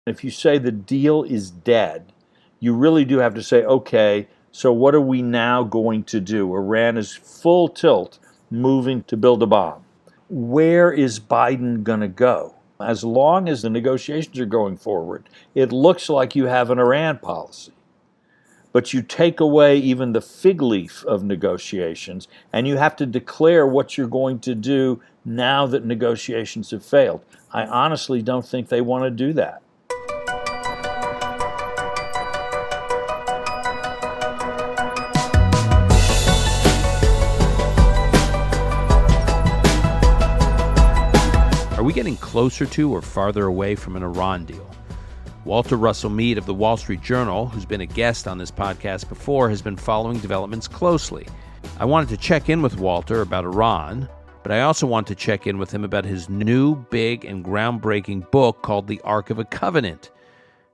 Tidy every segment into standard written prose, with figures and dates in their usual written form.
If you say the deal is dead, you really do have to say, okay, so what are we now going to do? Iran is full tilt moving to build a bomb. Where is Biden going to go? As long as the negotiations are going forward, it looks like you have an Iran policy. But you take away even the fig leaf of negotiations, and you have to declare what you're going to do now that negotiations have failed. I honestly don't think they want to do that. Are we getting closer to or farther away from an Iran deal? Walter Russell Mead of the Wall Street Journal, who's been a guest on this podcast before, has been following developments closely. I wanted to check in with Walter about Iran, but I also want to check in with him about his new, big, and groundbreaking book called The Ark of a Covenant,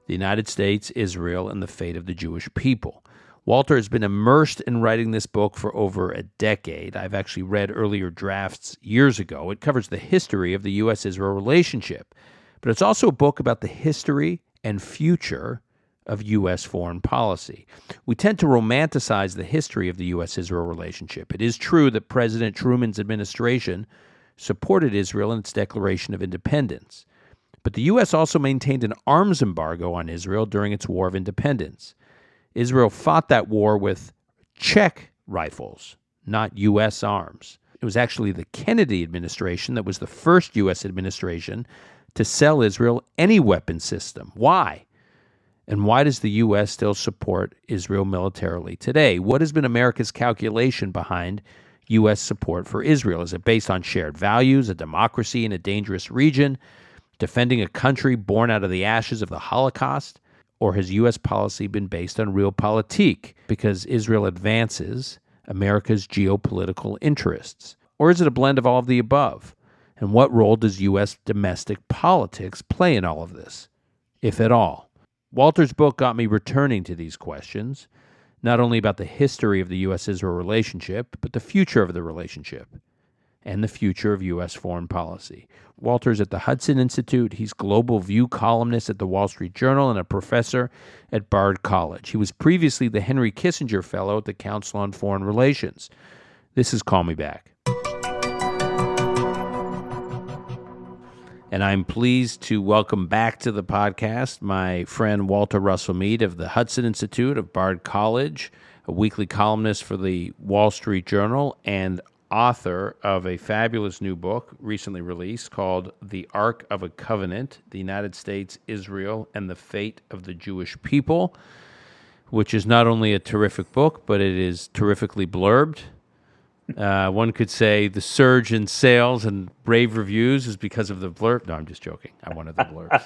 The United States, Israel, and the Fate of the Jewish People. Walter has been immersed in writing this book for over a decade. I've actually read earlier drafts years ago. It covers the history of the U.S. Israel relationship, but it's also a book about the history and future of U.S. foreign policy. We tend to romanticize the history of the U.S. Israel relationship. It is true that President Truman's administration supported Israel in its declaration of independence. But the U.S. also maintained an arms embargo on Israel during its War of Independence. Israel fought that war with Czech rifles, not U.S. arms. It was actually the Kennedy administration that was the first U.S. administration to sell Israel any weapon system. Why? And why does the U.S. still support Israel militarily today? What has been America's calculation behind U.S. support for Israel? Is it based on shared values, a democracy in a dangerous region, defending a country born out of the ashes of the Holocaust? Or has U.S. policy been based on realpolitik because Israel advances America's geopolitical interests? Or is it a blend of all of the above? And what role does U.S. domestic politics play in all of this, if at all? Walter's book got me returning to these questions, not only about the history of the U.S.-Israel relationship, but the future of the relationship and the future of U.S. foreign policy. Walter's at the Hudson Institute. He's Global View columnist at the Wall Street Journal and a professor at Bard College. He was previously the Henry Kissinger Fellow at the Council on Foreign Relations. This is Call Me Back. And I'm pleased to welcome back to the podcast my friend Walter Russell Mead of the Hudson Institute of Bard College, a weekly columnist for the Wall Street Journal, and author of a fabulous new book recently released called The Ark of a Covenant, The United States, Israel, and the Fate of the Jewish People, which is not only a terrific book, but it is terrifically blurbed. One could say the surge in sales and rave reviews is because of the blurb. No, I'm just joking. I'm one of the blurbs.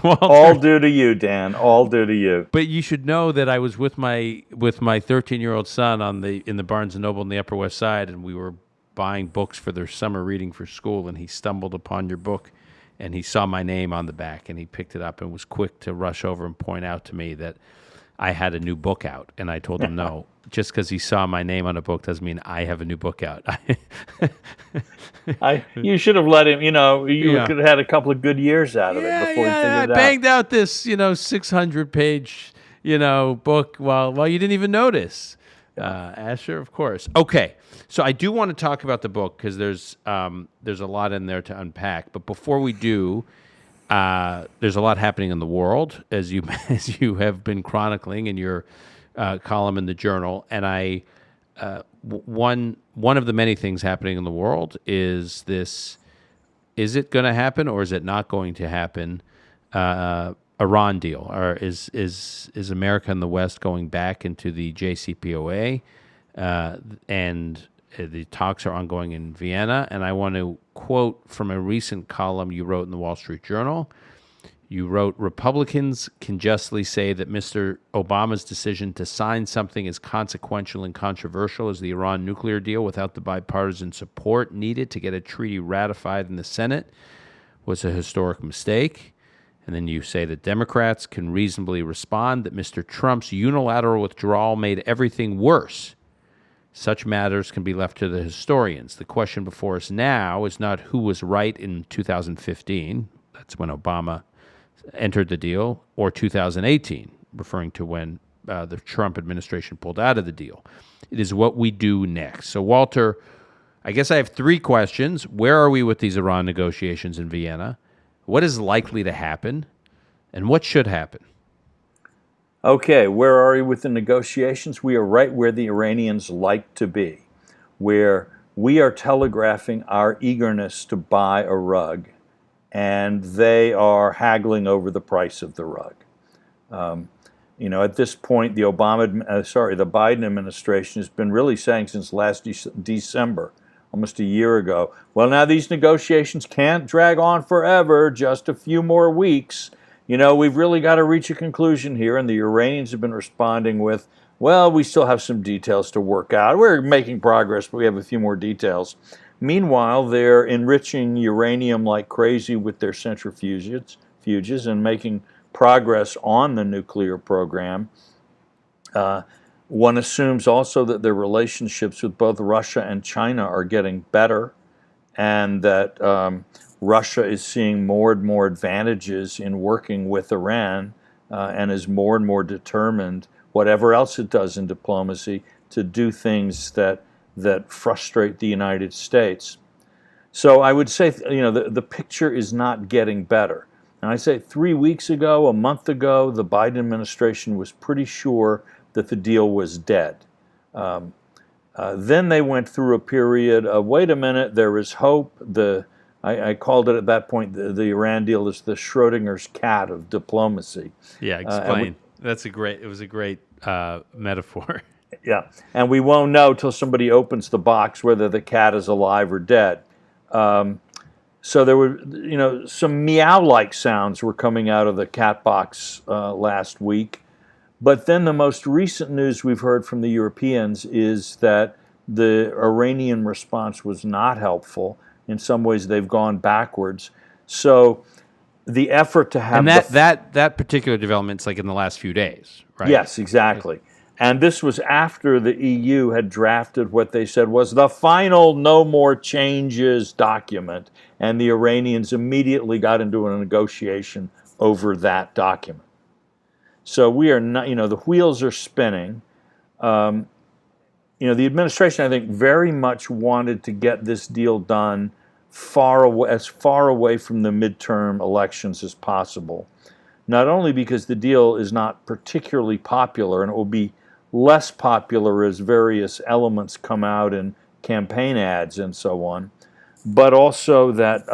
Walter, all due to you, Dan. All due to you. But you should know that I was with my 13-year-old son in the Barnes and Noble on the Upper West Side, and we were buying books for their summer reading for school, and he stumbled upon your book, and he saw my name on the back, and he picked it up and was quick to rush over and point out to me that I had a new book out, and I told him no. Just because he saw my name on a book doesn't mean I have a new book out. You should have let him, you could have had a couple of good years out of it before he figured it out. I banged out this, 600-page, book while you didn't even notice. Asher, of course. Okay, so I do want to talk about the book because there's a lot in there to unpack. But before we do, there's a lot happening in the world, as you have been chronicling in your column in the Journal, and one of the many things happening in the world is this: is it going to happen or is it not going to happen? Iran deal, or is America and the West going back into the JCPOA? And the talks are ongoing in Vienna. And I want to quote from a recent column you wrote in the Wall Street Journal. You wrote, Republicans can justly say that Mr. Obama's decision to sign something as consequential and controversial as the Iran nuclear deal without the bipartisan support needed to get a treaty ratified in the Senate was a historic mistake. And then you say that Democrats can reasonably respond that Mr. Trump's unilateral withdrawal made everything worse. Such matters can be left to the historians. The question before us now is not who was right in 2015. That's when Obama entered the deal, or 2018, referring to when the Trump administration pulled out of the deal. It is what we do next. So, Walter, I guess I have three questions. Where are we with these Iran negotiations in Vienna? What is likely to happen? And what should happen? Okay, where are we with the negotiations? We are right where the Iranians like to be, where we are telegraphing our eagerness to buy a rug, and they are haggling over the price of the rug. At this point, the Biden administration has been really saying since last December, almost a year ago, well, now these negotiations can't drag on forever, just a few more weeks. We've really got to reach a conclusion here, and the Iranians have been responding with, well, we still have some details to work out. We're making progress, but we have a few more details. Meanwhile, they're enriching uranium like crazy with their centrifuges and making progress on the nuclear program. One assumes also that their relationships with both Russia and China are getting better, and that Russia is seeing more and more advantages in working with Iran and is more and more determined, whatever else it does in diplomacy, to do things that frustrate the United States. So I would say, the picture is not getting better. And I say 3 weeks ago, a month ago, the Biden administration was pretty sure that the deal was dead. Then they went through a period of, wait a minute, there is hope. I called it at that point, the Iran deal is the Schrodinger's cat of diplomacy. Yeah, explain. It was a great metaphor. Yeah, and we won't know till somebody opens the box whether the cat is alive or dead. So there were, some meow-like sounds were coming out of the cat box last week. But then the most recent news we've heard from the Europeans is that the Iranian response was not helpful. In some ways, they've gone backwards. So the effort to have... And that particular development's like in the last few days, right? Yes, exactly. And this was after the EU had drafted what they said was the final no more changes document, and the Iranians immediately got into a negotiation over that document. So we are not, the wheels are spinning. The administration, I think, very much wanted to get this deal done as far away from the midterm elections as possible. Not only because the deal is not particularly popular, and it will be less popular as various elements come out in campaign ads and so on, but also that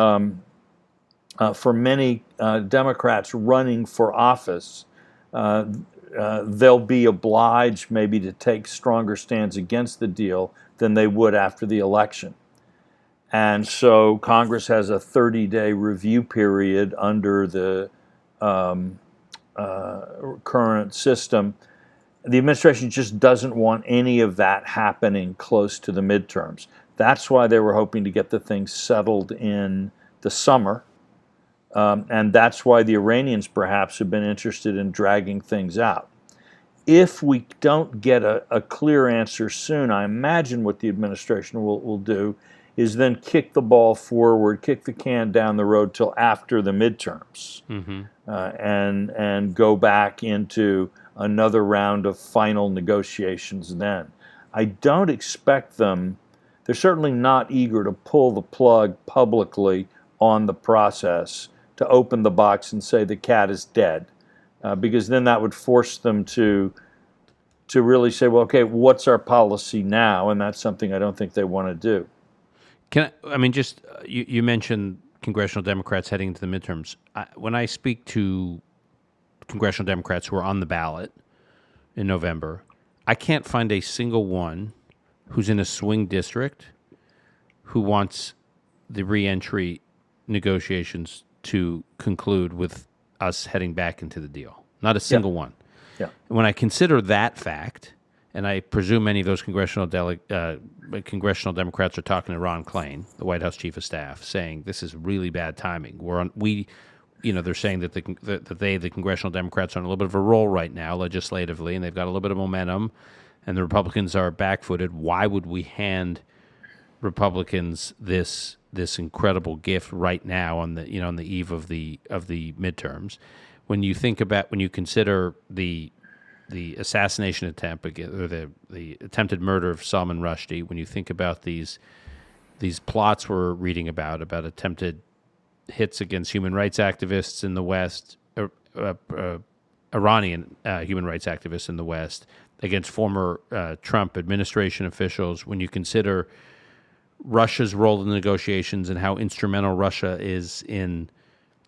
for many Democrats running for office, they'll be obliged maybe to take stronger stands against the deal than they would after the election. And so Congress has a 30-day review period under the current system. The administration just doesn't want any of that happening close to the midterms. That's why they were hoping to get the thing settled in the summer. And that's why the Iranians perhaps have been interested in dragging things out. If we don't get a clear answer soon, I imagine what the administration will do is then kick the ball forward, kick the can down the road till after the midterms, and go back into another round of final negotiations then. I don't expect them, they're certainly not eager to pull the plug publicly on the process, to open the box and say the cat is dead, because then that would force them to really say, well, okay, what's our policy now? And that's something I don't think they want to do. You mentioned congressional Democrats heading into the midterms. When I speak to congressional Democrats who are on the ballot in November, I can't find a single one who's in a swing district who wants the reentry negotiations to conclude with us heading back into the deal. Not a single one. Yeah. When I consider that fact, and I presume many of those congressional Democrats are talking to Ron Klain, the White House chief of staff, saying this is really bad timing. They're saying that the congressional Democrats are on a little bit of a roll right now legislatively, and they've got a little bit of momentum, and the Republicans are back-footed. Why would we hand Republicans this this incredible gift right now on the eve of the midterms. When you consider the assassination attempt or the attempted murder of Salman Rushdie, when you think about these plots we're reading about attempted hits against human rights activists in the West, Iranian human rights activists in the West, against former Trump administration officials, when you consider Russia's role in the negotiations and how instrumental Russia is in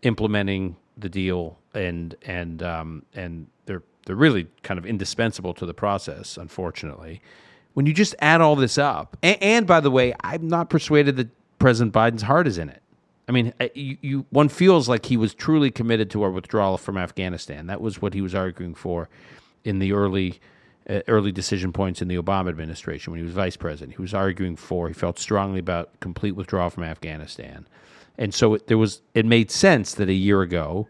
implementing the deal, and they're really kind of indispensable to the process, unfortunately. When you just add all this up, and by the way, I'm not persuaded that President Biden's heart is in it. I mean, one feels like he was truly committed to our withdrawal from Afghanistan. That was what he was arguing for in the early decision points in the Obama administration when he was vice president. He was arguing he felt strongly about complete withdrawal from Afghanistan. And so it made sense that a year ago,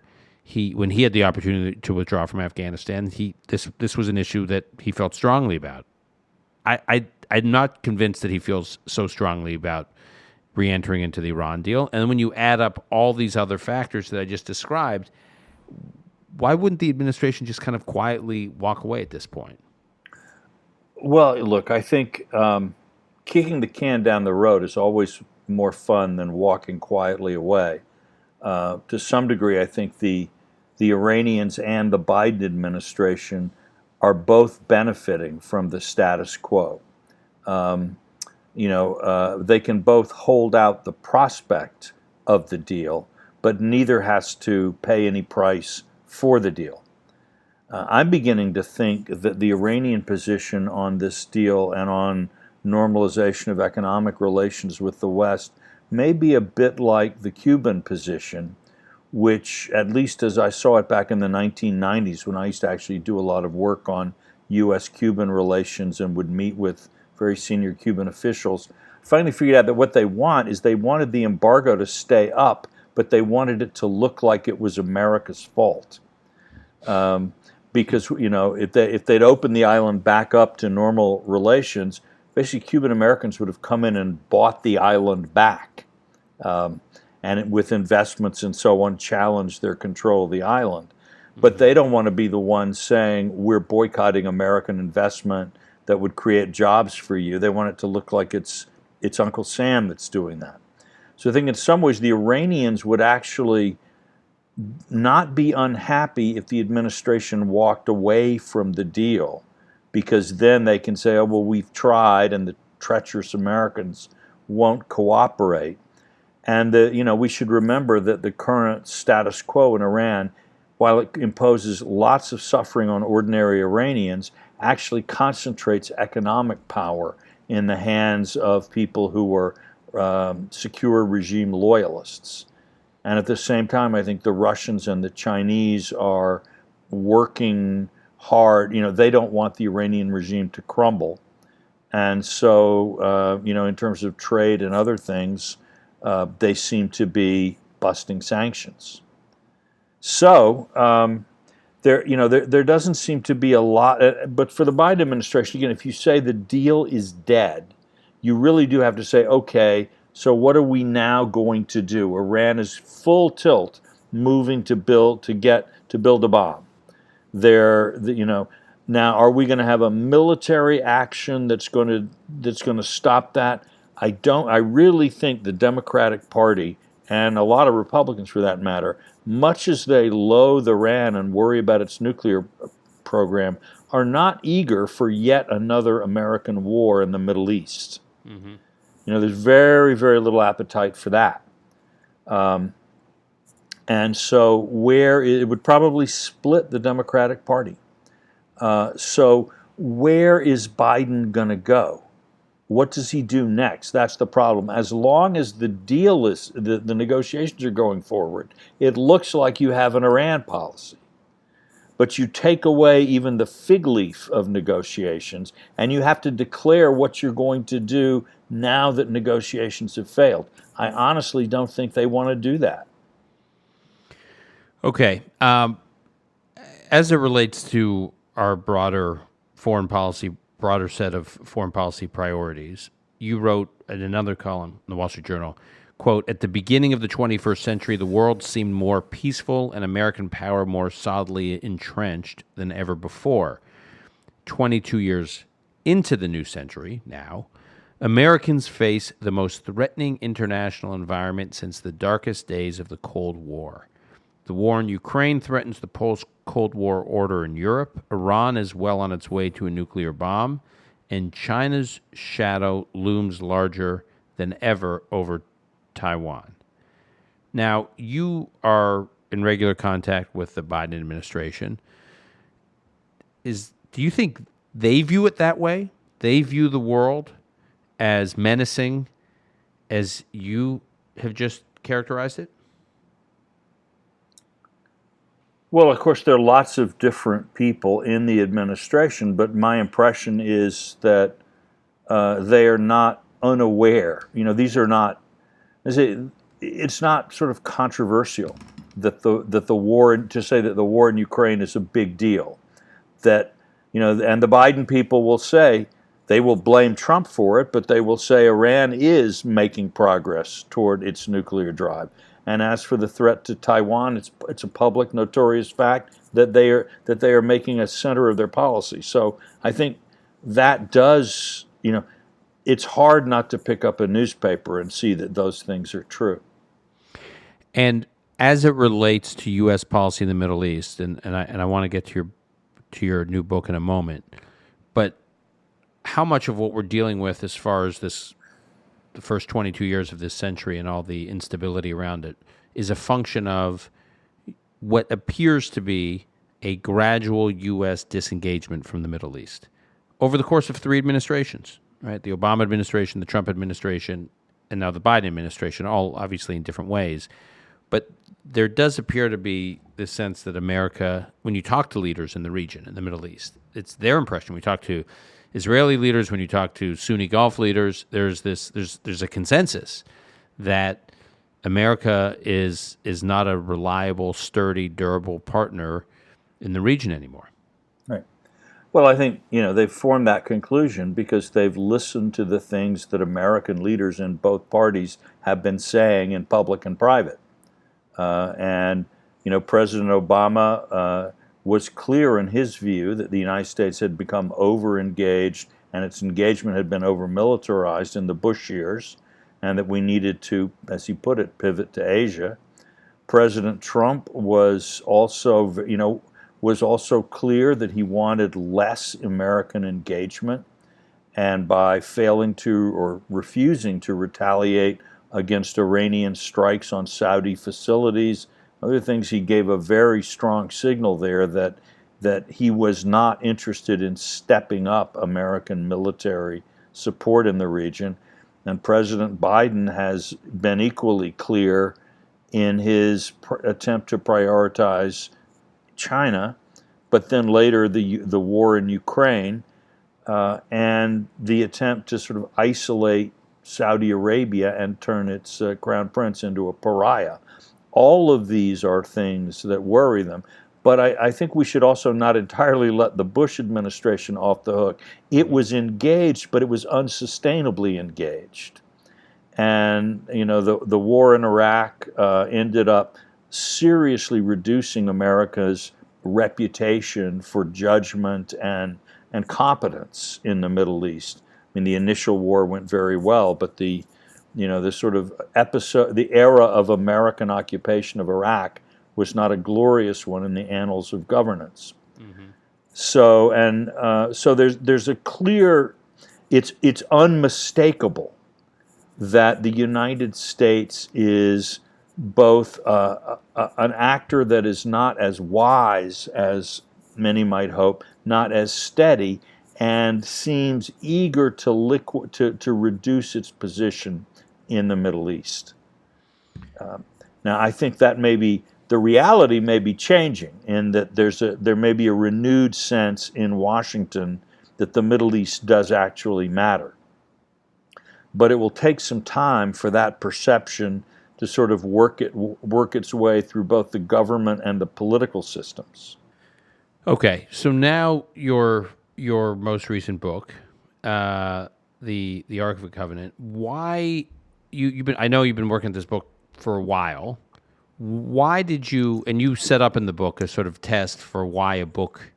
when he had the opportunity to withdraw from Afghanistan, this was an issue that he felt strongly about. I'm not convinced that he feels so strongly about re-entering into the Iran deal. And when you add up all these other factors that I just described, why wouldn't the administration just kind of quietly walk away at this point? Well, look, I think kicking the can down the road is always more fun than walking quietly away. To some degree, I think the Iranians and the Biden administration are both benefiting from the status quo. They can both hold out the prospect of the deal, but neither has to pay any price for the deal. I'm beginning to think that the Iranian position on this deal and on normalization of economic relations with the West may be a bit like the Cuban position, which, at least as I saw it back in the 1990s, when I used to actually do a lot of work on U.S.-Cuban relations and would meet with very senior Cuban officials, finally figured out that what they wanted the embargo to stay up, but they wanted it to look like it was America's fault. Because, if they'd opened the island back up to normal relations, basically Cuban Americans would have come in and bought the island back. And with investments and so on, challenged their control of the island. But they don't want to be the ones saying, we're boycotting American investment that would create jobs for you. They want it to look like it's Uncle Sam that's doing that. So I think in some ways the Iranians would actually not be unhappy if the administration walked away from the deal, because then they can say, oh, well, we've tried and the treacherous Americans won't cooperate. And we should remember that the current status quo in Iran, while it imposes lots of suffering on ordinary Iranians, actually concentrates economic power in the hands of people who are secure regime loyalists. And at the same time, I think the Russians and the Chinese are working hard. They don't want the Iranian regime to crumble. And so, in terms of trade and other things, they seem to be busting sanctions. So there doesn't seem to be a lot. But for the Biden administration, again, if you say the deal is dead, you really do have to say, okay, so what are we now going to do? Iran is full tilt moving to build a bomb. Now are we going to have a military action that's going to stop that? I really think the Democratic Party, and a lot of Republicans for that matter, much as they loathe Iran and worry about its nuclear program, are not eager for yet another American war in the Middle East. Mm-hmm. There's very, very little appetite for that. And so where it would probably split the Democratic Party. So where is Biden going to go? What does he do next? That's the problem. As long as the deal is, the negotiations are going forward, it looks like you have an Iran policy. But you take away even the fig leaf of negotiations, and you have to declare what you're going to do now that negotiations have failed. I honestly don't think they want to do that. Okay. As it relates to our broader set of foreign policy priorities, you wrote in another column in the Wall Street Journal, Quote, at the beginning of the 21st century, the world seemed more peaceful and American power more solidly entrenched than ever before. 22 years into the new century now, Americans face the most threatening international environment since the darkest days of the Cold War. The war in Ukraine threatens the post-Cold War order in Europe. Iran is well on its way to a nuclear bomb. And China's shadow looms larger than ever over Taiwan. Now, you are in regular contact with the Biden administration. Do you think they view it that way? They view the world as menacing as you have just characterized it? Well, of course, there are lots of different people in the administration, but my impression is that they are not unaware. These are not. It's not sort of controversial that the war, to say that the war in Ukraine is a big deal. That and the Biden people will say they will blame Trump for it, but they will say Iran is making progress toward its nuclear drive. And as for the threat to Taiwan, it's a public, notorious fact that they are making a center of their policy. So I think that does, it's hard not to pick up a newspaper and see that those things are true. And as it relates to U.S. policy in the Middle East, and I want to get to your new book in a moment, but how much of what we're dealing with as far as the first 22 years of this century and all the instability around it is a function of what appears to be a gradual U.S. disengagement from the Middle East over the course of 3 administrations, right? The Obama administration, the Trump administration, and now the Biden administration, all obviously in different ways. But there does appear to be this sense that America, when you talk to leaders in the region, in the Middle East, it's their impression. We talk to Israeli leaders, when you talk to Sunni Gulf leaders, there's a consensus that America is not a reliable, sturdy, durable partner in the region anymore. Right. Well, I think they've formed that conclusion because they've listened to the things that American leaders in both parties have been saying in public and private. And President Obama was clear in his view that the United States had become over-engaged and its engagement had been over-militarized in the Bush years, and that we needed to, as he put it, pivot to Asia. President Trump was also clear that he wanted less American engagement, and by failing to or refusing to retaliate against Iranian strikes on Saudi facilities, other things, he gave a very strong signal there that he was not interested in stepping up American military support in the region. And President Biden has been equally clear in his attempt to prioritize China, but then later the war in Ukraine and the attempt to sort of isolate Saudi Arabia and turn its crown prince into a pariah. All of these are things that worry them. But I think we should also not entirely let the Bush administration off the hook. It was engaged, but it was unsustainably engaged. And the war in Iraq ended up seriously reducing America's reputation for judgment and competence in the Middle East. I mean, the initial war went very well, but the sort of the era of American occupation of Iraq was not a glorious one in the annals of governance. Mm-hmm. So there's a clear, it's unmistakable that the United States is both an actor that is not as wise as many might hope, not as steady, and seems eager to reduce its position in the Middle East. Now, I think that the reality may be changing, in that there may be a renewed sense in Washington that the Middle East does actually matter. But it will take some time for that perception to sort of work its way through both the government and the political systems. Okay, so now your most recent book, the Ark of the Covenant. Why I know you've been working at this book for a while. Why did you, and you set up in the book a sort of test for why a book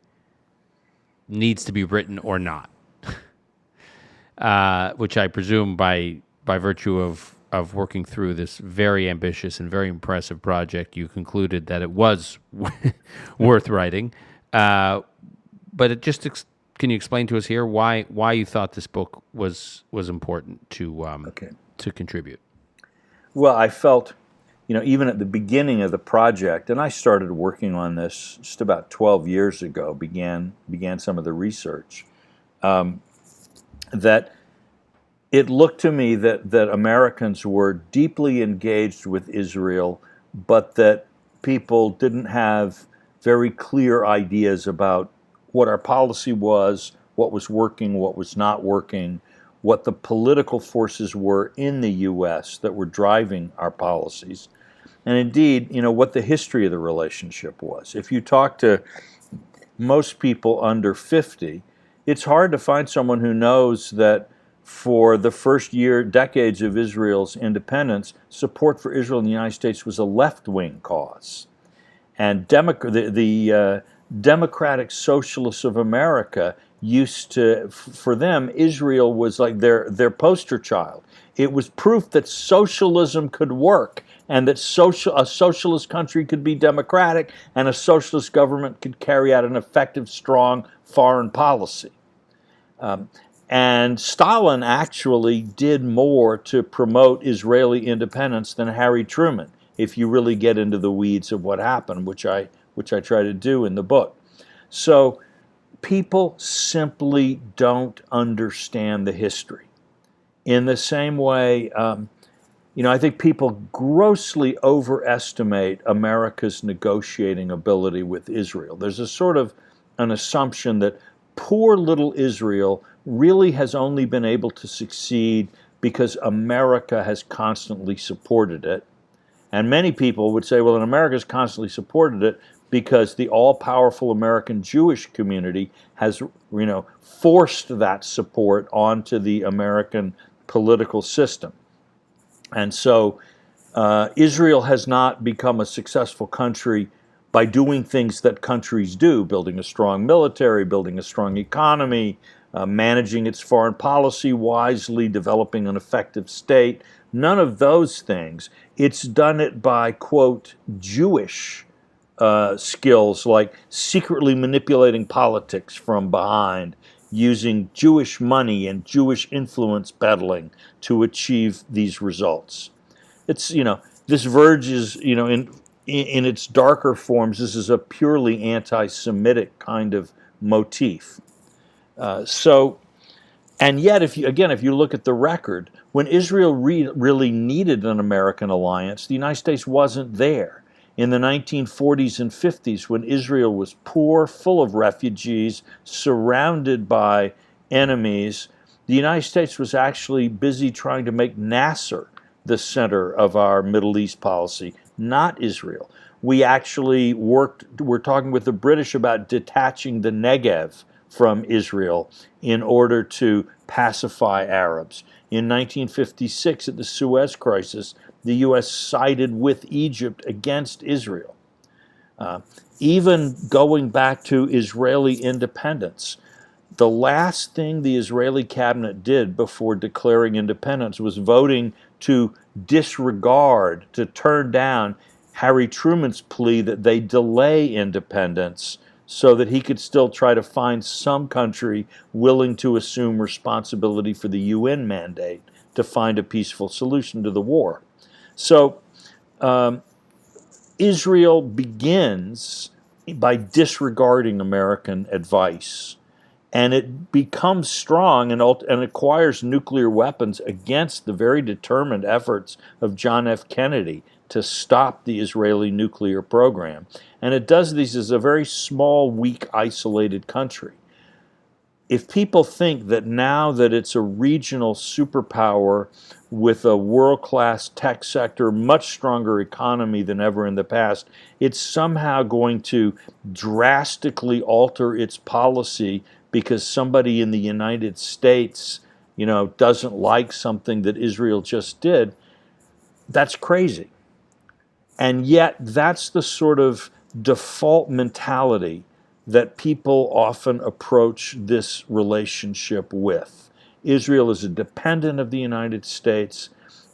needs to be written or not, which I presume by virtue of working through this very ambitious and very impressive project, you concluded that it was worth writing. But it just can you explain to us here why you thought this book was important Okay. to contribute? Well, I felt, even at the beginning of the project, and I started working on this just about 12 years ago, began some of the research, that it looked to me that Americans were deeply engaged with Israel, but that people didn't have very clear ideas about what our policy was, what was working, what was not working, what the political forces were in the U.S. that were driving our policies, and indeed, what the history of the relationship was. If you talk to most people under 50, it's hard to find someone who knows that for the first decades of Israel's independence, support for Israel in the United States was a left-wing cause. And the Democratic Socialists of America used to, for them, Israel was like their poster child. It was proof that socialism could work and that a socialist country could be democratic and a socialist government could carry out an effective, strong foreign policy. And Stalin actually did more to promote Israeli independence than Harry Truman, if you really get into the weeds of what happened, which I try to do in the book. So people simply don't understand the history. In the same way, I think people grossly overestimate America's negotiating ability with Israel. There's a sort of an assumption that poor little Israel really has only been able to succeed because America has constantly supported it. And many people would say, well, and America's constantly supported it because the all-powerful American Jewish community has, forced that support onto the American political system. And so Israel has not become a successful country by doing things that countries do, building a strong military, building a strong economy, managing its foreign policy wisely, developing an effective state. None of those things. It's done it by, quote, Jewish skills like secretly manipulating politics from behind, using Jewish money and Jewish influence peddling to achieve these results. It's, this verges, in its darker forms, this is a purely anti-Semitic kind of motif. And yet, if you look at the record, when Israel really needed an American alliance, the United States wasn't there. In the 1940s and 50s, when Israel was poor, full of refugees, surrounded by enemies, the United States was actually busy trying to make Nasser the center of our Middle East policy, not Israel. We actually we're talking with the British about detaching the Negev from Israel in order to pacify Arabs. In 1956, at the Suez Crisis, the U.S. sided with Egypt against Israel. Even going back to Israeli independence, the last thing the Israeli cabinet did before declaring independence was voting to disregard, to turn down Harry Truman's plea that they delay independence so that he could still try to find some country willing to assume responsibility for the UN mandate to find a peaceful solution to the war. So Israel begins by disregarding American advice, and it becomes strong and acquires nuclear weapons against the very determined efforts of John F. Kennedy to stop the Israeli nuclear program. And it does these as a very small, weak, isolated country. If people think that now that it's a regional superpower with a world-class tech sector, much stronger economy than ever in the past, it's somehow going to drastically alter its policy because somebody in the United States, doesn't like something that Israel just did, That's crazy. And yet, that's the sort of default mentality that people often approach this relationship with. Israel is a dependent of the United States.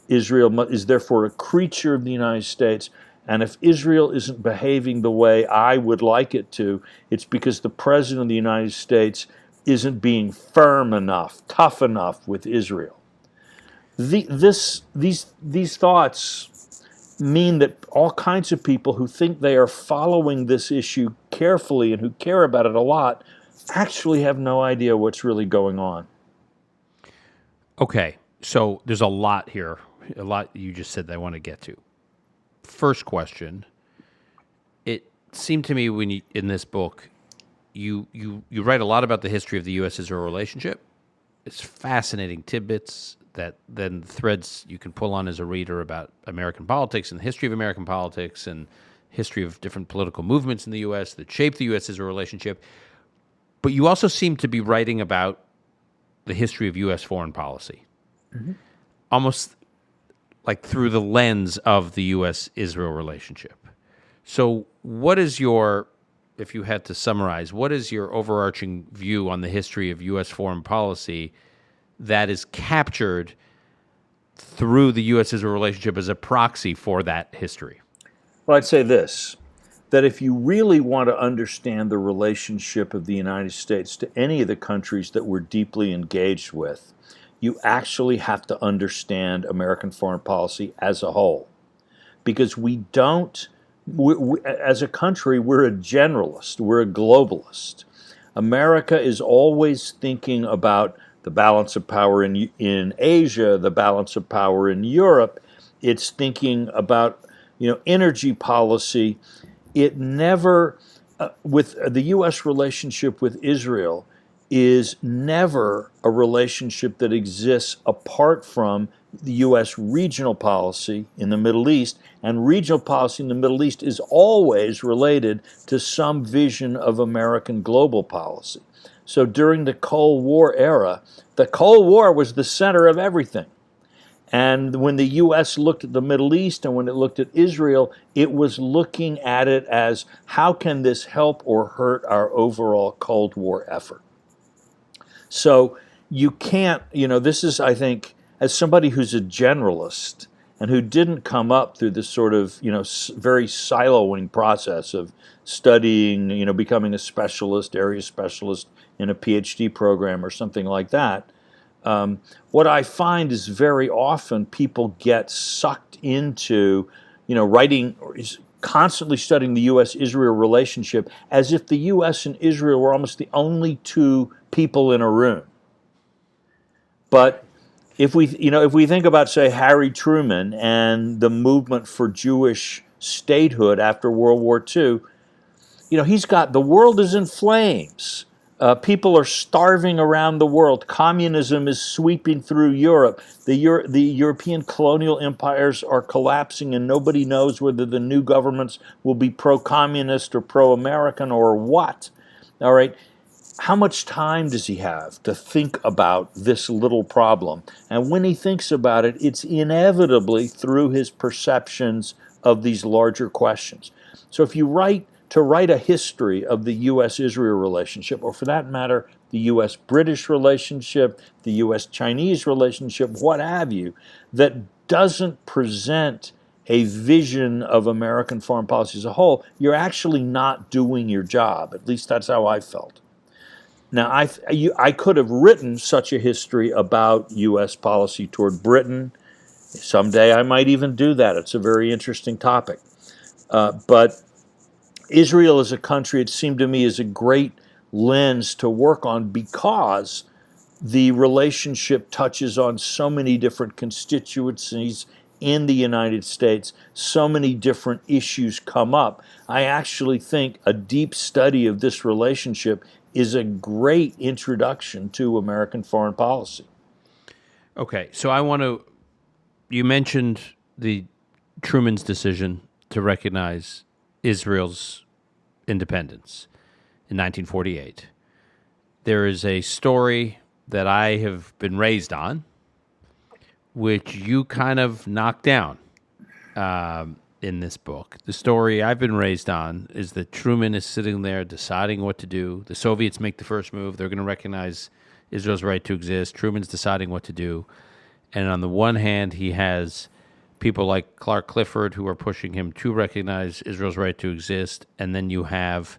Israel is therefore a creature of the United States. And if Israel isn't behaving the way I would like it to, it's because the President of the United States isn't being firm enough, tough enough with Israel. These thoughts mean that all kinds of people who think they are following this issue carefully and who care about it a lot actually have no idea what's really going on. Okay, so there's a lot here, a lot you just said that I want to get to. First question, it seemed to me when you, in this book, you write a lot about the history of the U.S. Israel relationship. It's fascinating tidbits that then threads you can pull on as a reader about American politics and the history of American politics and history of different political movements in the U.S. that shaped the U.S. Israel relationship. But you also seem to be writing about the history of U.S. foreign policy, almost like through the lens of the U.S. Israel relationship. So what is your, if you had to summarize, what is your overarching view on the history of U.S. foreign policy that is captured through the U.S. Israel relationship as a proxy for that history? Well, I'd say this, that if you really want to understand the relationship of the United States to any of the countries that we're deeply engaged with, you actually have to understand American foreign policy as a whole. Because we don't, as a country, we're a generalist, we're a globalist. America is always thinking about the balance of power in Asia, the balance of power in Europe. It's thinking about, energy policy. It never, with the U.S. relationship with Israel, is never a relationship that exists apart from the U.S. regional policy in the Middle East, and regional policy in the Middle East is always related to some vision of American global policy. So during the Cold War era, the Cold War was the center of everything. And when the U.S. looked at the Middle East and when it looked at Israel, it was looking at it as, how can this help or hurt our overall Cold War effort? So you can't, this is, I think, as somebody who's a generalist and who didn't come up through this sort of, very siloing process of studying, becoming a specialist, area specialist in a PhD program or something like that. What I find is very often people get sucked into, writing, constantly studying the U.S.-Israel relationship as if the U.S. and Israel were almost the only two people in a room. But if we think about, say, Harry Truman and the movement for Jewish statehood after World War II, he's got, the world is in flames. People are starving around the world. Communism is sweeping through Europe. The European colonial empires are collapsing, and nobody knows whether the new governments will be pro-communist or pro-American or what. All right. How much time does he have to think about this little problem? And when he thinks about it, it's inevitably through his perceptions of these larger questions. So if you write a history of the U.S.-Israel relationship, or for that matter, the U.S.-British relationship, the U.S.-Chinese relationship, what have you, that doesn't present a vision of American foreign policy as a whole, you're actually not doing your job. At least that's how I felt. Now, I could have written such a history about U.S. policy toward Britain. Someday I might even do that. It's a very interesting topic. But Israel as a country, it seemed to me, is a great lens to work on because the relationship touches on so many different constituencies in the United States. So many different issues come up. I actually think a deep study of this relationship is a great introduction to American foreign policy. Okay, so you mentioned the Truman's decision to recognize Israel's independence in 1948. There is a story that I have been raised on, which you kind of knocked down. in this book. The story I've been raised on is that Truman is sitting there deciding what to do. The Soviets make the first move. They're going to recognize Israel's right to exist. Truman's deciding what to do. And on the one hand, he has people like Clark Clifford who are pushing him to recognize Israel's right to exist. And then you have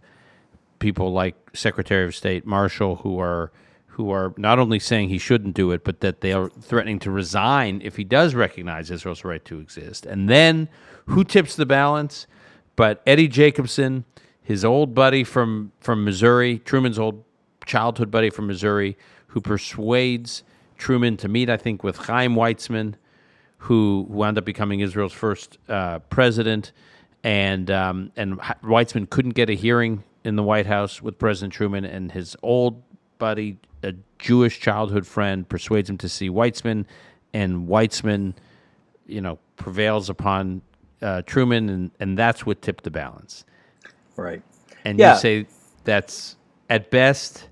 people like Secretary of State Marshall who are not only saying he shouldn't do it, but that they are threatening to resign if he does recognize Israel's right to exist. And then who tips the balance? But Eddie Jacobson, his old buddy from Missouri, Truman's old childhood buddy from Missouri, who persuades Truman to meet, I think, with Chaim Weizmann, who wound up becoming Israel's first president. And Weizmann couldn't get a hearing in the White House with President Truman, and his old buddy, a Jewish childhood friend, persuades him to see Weizmann, and Weizmann, prevails upon Truman, and that's what tipped the balance. Right. And you say that's at best.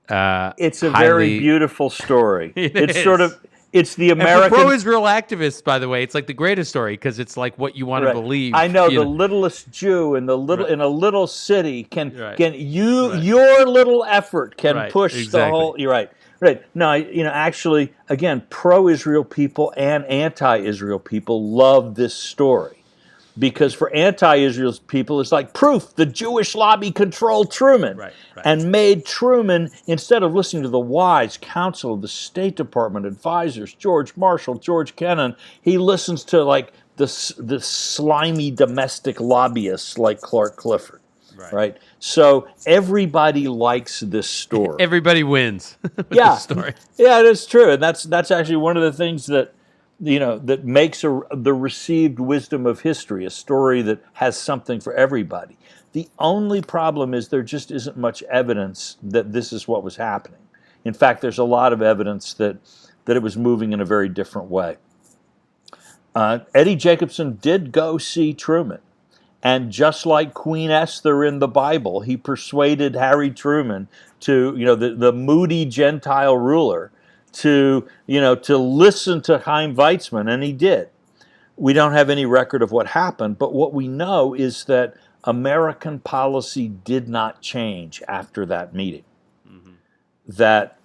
It's a very beautiful story. It's the American. And for pro-Israel activists, by the way, it's like the greatest story because it's like what you want to believe. I know the littlest Jew in the in a little city your little effort can push the whole. You're right. Right. No, actually, again, pro-Israel people and anti-Israel people love this story. Because for anti-Israel people, it's like proof the Jewish lobby controlled Truman and made Truman, instead of listening to the wise counsel of the State Department advisors, George Marshall, George Kennan, he listens to like the slimy domestic lobbyists like Clark Clifford. Right. So everybody likes this story. Everybody wins. Yeah. This story. Yeah, it is true. And that's actually one of the things that that makes the received wisdom of history, a story that has something for everybody. The only problem is there just isn't much evidence that this is what was happening. In fact, there's a lot of evidence that it was moving in a very different way. Eddie Jacobson did go see Truman. And just like Queen Esther in the Bible, he persuaded Harry Truman to, the moody Gentile ruler, to listen to Chaim Weizmann, and he did. We don't have any record of what happened, but what we know is that American policy did not change after that meeting. Mm-hmm. That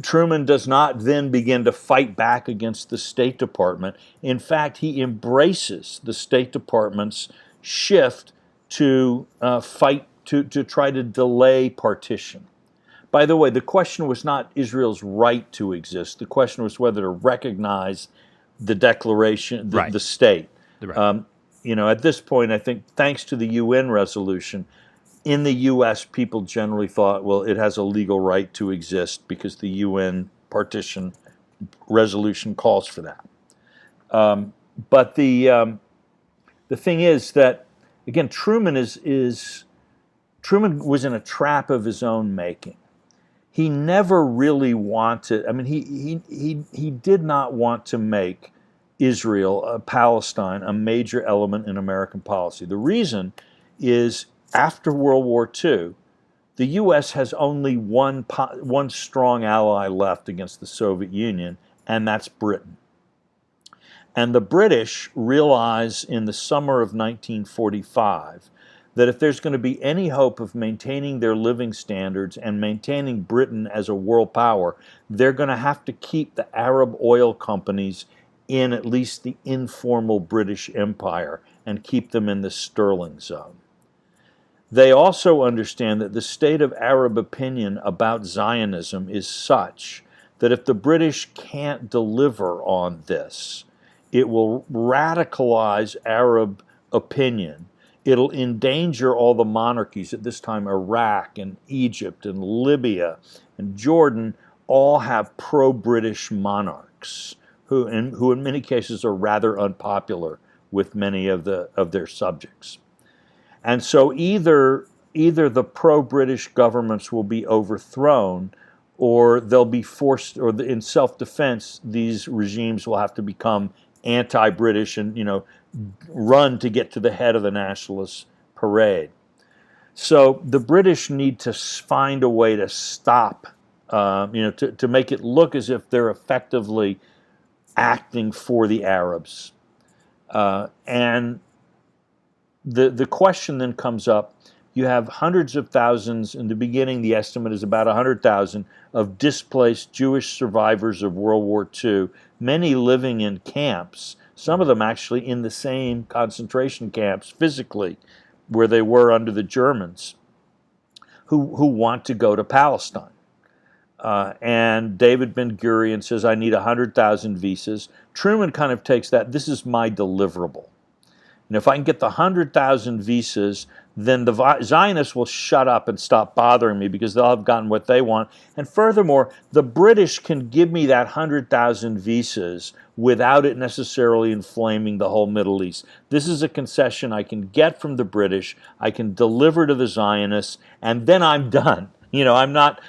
Truman does not then begin to fight back against the State Department. In fact, he embraces the State Department's shift to fight to try to delay partition. By the way, the question was not Israel's right to exist. The question was whether to recognize the declaration, the state. At this point, I think, thanks to the UN resolution, in the U.S., people generally thought, well, it has a legal right to exist because the UN partition resolution calls for that. But the thing is that, again, Truman was in a trap of his own making. He never really wanted, he did not want to make Israel, Palestine, a major element in American policy. The reason is after World War II, the U.S. has only one strong ally left against the Soviet Union, and that's Britain. And the British realize in the summer of 1945 that if there's going to be any hope of maintaining their living standards and maintaining Britain as a world power, they're going to have to keep the Arab oil companies in at least the informal British Empire and keep them in the sterling zone. They also understand that the state of Arab opinion about Zionism is such that if the British can't deliver on this, it will radicalize Arab opinion. It'll endanger all the monarchies at this time. Iraq and Egypt and Libya and Jordan all have pro-British monarchs who in many cases are rather unpopular with many of their subjects. And so either the pro-British governments will be overthrown, or they'll be forced, or in self-defense, these regimes will have to become anti-British and run to get to the head of the nationalist parade. So the British need to find a way to stop, to make it look as if they're effectively acting for the Arabs. And the question then comes up. You have hundreds of thousands. In the beginning, the estimate is about 100,000 of displaced Jewish survivors of World War II, many living in camps, some of them actually in the same concentration camps physically where they were under the Germans, who want to go to Palestine. And David Ben-Gurion says, I need 100,000 visas. Truman kind of takes that, this is my deliverable. And if I can get the 100,000 visas, then the Zionists will shut up and stop bothering me because they'll have gotten what they want. And furthermore, the British can give me that 100,000 visas without it necessarily inflaming the whole Middle East. This is a concession I can get from the British, I can deliver to the Zionists, and then I'm done. You know, I'm not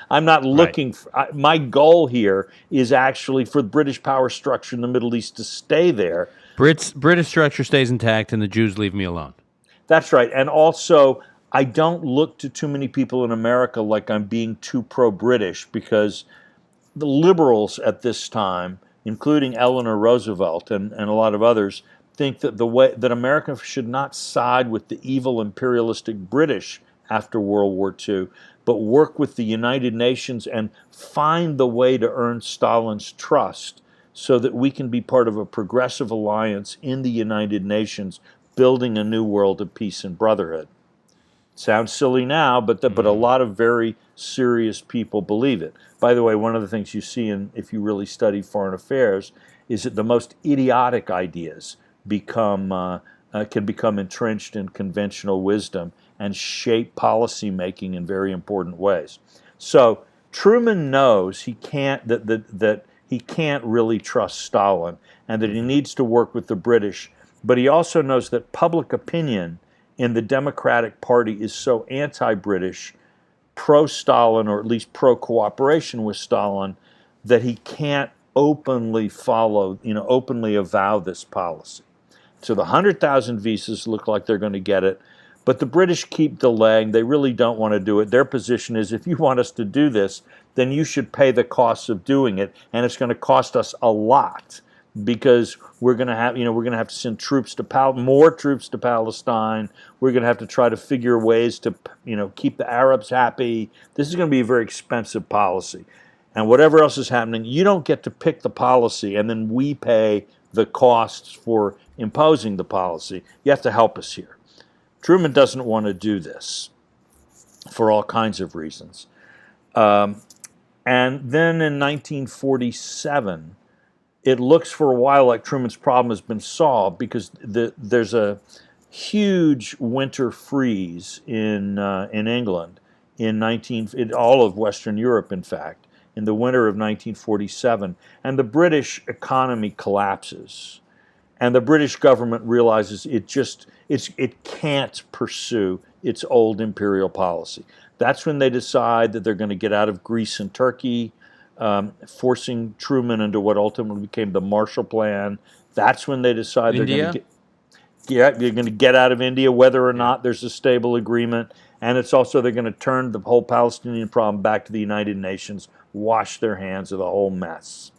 looking Right. for, my goal here is actually for the British power structure in the Middle East to stay there. British structure stays intact, and the Jews leave me alone. That's right. And also, I don't look to too many people in America like I'm being too pro-British, because the liberals at this time, including Eleanor Roosevelt and a lot of others, think that the way that America should not side with the evil imperialistic British after World War II, but work with the United Nations and find the way to earn Stalin's trust so that we can be part of a progressive alliance in the United Nations, building a new world of peace and brotherhood. Sounds silly now, but a lot of very serious people believe it. By the way, one of the things you see if you really study foreign affairs is that the most idiotic ideas can become entrenched in conventional wisdom and shape policy making in very important ways. So Truman knows he can't that he can't really trust Stalin, and that he needs to work with the British. But he also knows that public opinion in the Democratic Party is so anti-British, pro-Stalin, or at least pro-cooperation with Stalin, that he can't openly avow this policy. So the 100,000 visas look like they're going to get it, but the British keep delaying. They really don't want to do it. Their position is, if you want us to do this, then you should pay the costs of doing it, and it's going to cost us a lot, because we're going to have to send more troops to Palestine. We're going to have to try to figure ways to keep the Arabs happy. This is going to be a very expensive policy, and whatever else is happening, you don't get to pick the policy, and then we pay the costs for imposing the policy. You have to help us here. Truman doesn't want to do this for all kinds of reasons. And then in 1947, it looks for a while like Truman's problem has been solved, because there's a huge winter freeze in England in all of Western Europe, in fact, in the winter of 1947, and the British economy collapses, and the British government realizes it can't pursue its old imperial policy. That's when they decide that they're going to get out of Greece and Turkey, forcing Truman into what ultimately became the Marshall Plan. That's when they decide they're going to get out of India, whether or not there's a stable agreement. And it's also they're going to turn the whole Palestinian problem back to the United Nations, wash their hands of the whole mess.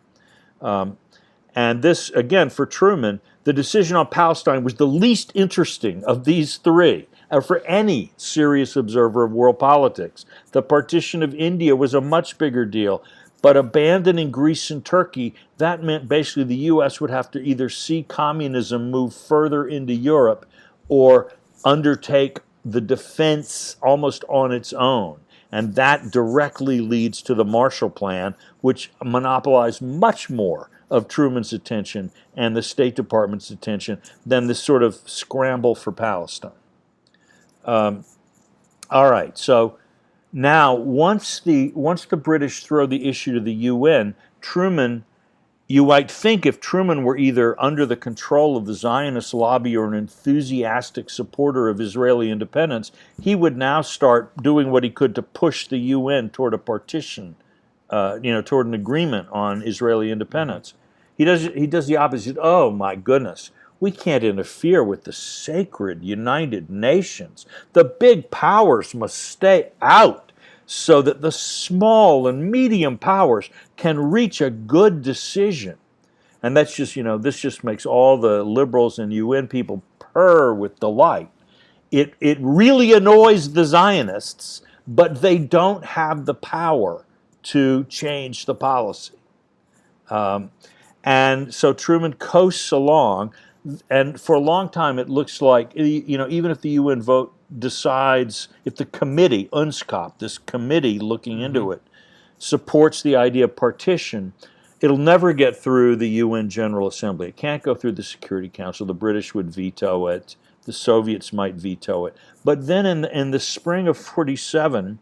And this, again, for Truman, the decision on Palestine was the least interesting of these three, for any serious observer of world politics. The partition of India was a much bigger deal. But abandoning Greece and Turkey, that meant basically the U.S. would have to either see communism move further into Europe or undertake the defense almost on its own. And that directly leads to the Marshall Plan, which monopolized much more of Truman's attention and the State Department's attention than this sort of scramble for Palestine. All right, so now once the British throw the issue to the UN, Truman, you might think if Truman were either under the control of the Zionist lobby or an enthusiastic supporter of Israeli independence, he would now start doing what he could to push the UN toward a partition, toward an agreement on Israeli independence. He does the opposite. Oh my goodness, we can't interfere with the sacred United Nations. The big powers must stay out so that the small and medium powers can reach a good decision. and that's just, this just makes all the liberals and UN people purr with delight. It really annoys the Zionists, but they don't have the power to change the policy. And so Truman coasts along, and for a long time it looks like, even if the UN vote decides, if the committee, UNSCOP, this committee looking into it, supports the idea of partition, it'll never get through the UN General Assembly. It can't go through the Security Council. The British would veto it. The Soviets might veto it. But then in the spring of 47,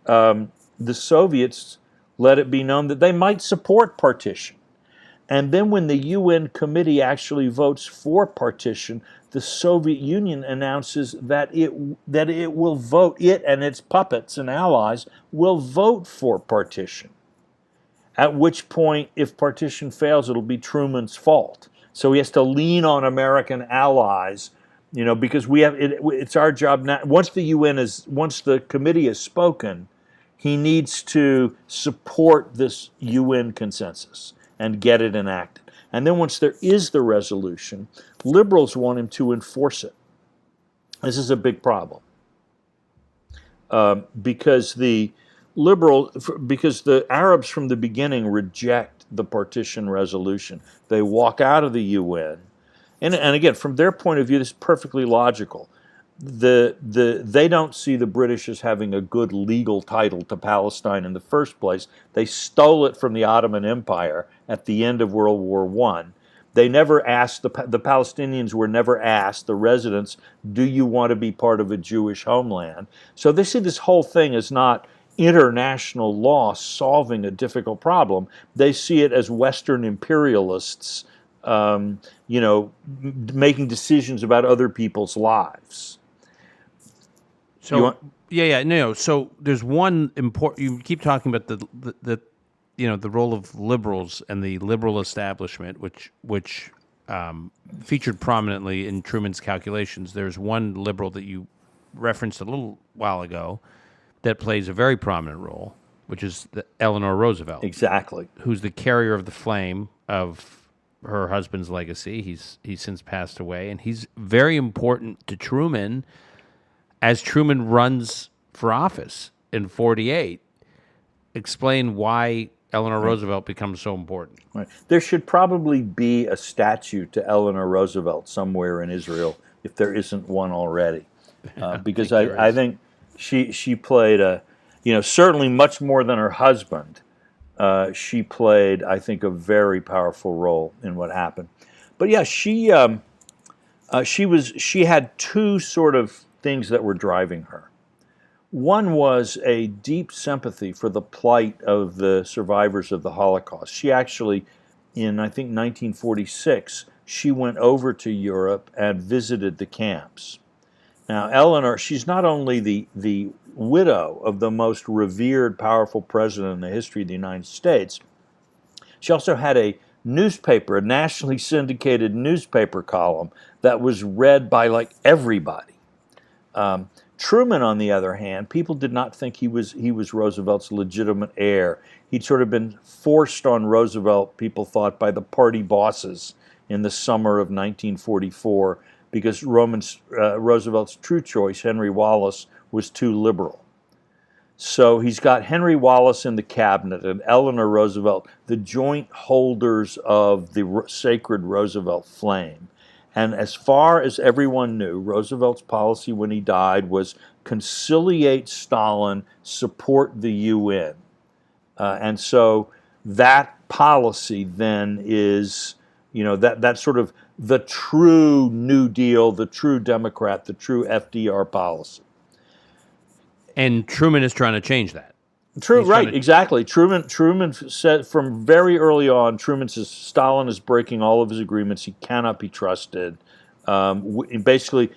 the Soviets let it be known that they might support partition. And then when the UN committee actually votes for partition, the Soviet Union announces that it will vote, it and its puppets and allies will vote for partition. At which point, if partition fails, it'll be Truman's fault. So he has to lean on American allies, because it's our job now. Once the committee has spoken, he needs to support this UN consensus and get it enacted. And then once there is the resolution, liberals want him to enforce it. This is a big problem because the Arabs from the beginning reject the partition resolution. They walk out of the UN, and again, from their point of view, this is perfectly logical. They don't see the British as having a good legal title to Palestine in the first place. They stole it from the Ottoman Empire at the end of World War I. They never asked, the Palestinians were never asked, the residents, do you want to be part of a Jewish homeland? So they see this whole thing as not international law solving a difficult problem. They see it as Western imperialists, making decisions about other people's lives. So So there's one important. You keep talking about the role of liberals and the liberal establishment, which featured prominently in Truman's calculations. There's one liberal that you referenced a little while ago that plays a very prominent role, which is Eleanor Roosevelt. Exactly. Who's the carrier of the flame of her husband's legacy. He's since passed away, and he's very important to Truman as Truman runs for office in 48. Explain why Eleanor Roosevelt becomes so important. Right. There should probably be a statue to Eleanor Roosevelt somewhere in Israel, if there isn't one already, because I think she played certainly much more than her husband. She played, I think, a very powerful role in what happened. But yeah, she had two sort of things that were driving her. One was a deep sympathy for the plight of the survivors of the Holocaust. She actually, in I think 1946, she went over to Europe and visited the camps. Now, Eleanor, she's not only the widow of the most revered, powerful president in the history of the United States, she also had a newspaper, a nationally syndicated newspaper column that was read by everybody. Truman, on the other hand, people did not think he was Roosevelt's legitimate heir. He'd sort of been forced on Roosevelt, people thought, by the party bosses in the summer of 1944 because Roosevelt's true choice, Henry Wallace, was too liberal. So he's got Henry Wallace in the cabinet and Eleanor Roosevelt, the joint holders of the sacred Roosevelt flame. And as far as everyone knew, Roosevelt's policy when he died was conciliate Stalin, support the UN. And so that policy then is, that's sort of the true New Deal, the true Democrat, the true FDR policy. And Truman is trying to change that. True, right, exactly. Truman said from very early on, Truman says Stalin is breaking all of his agreements. He cannot be trusted. Basically,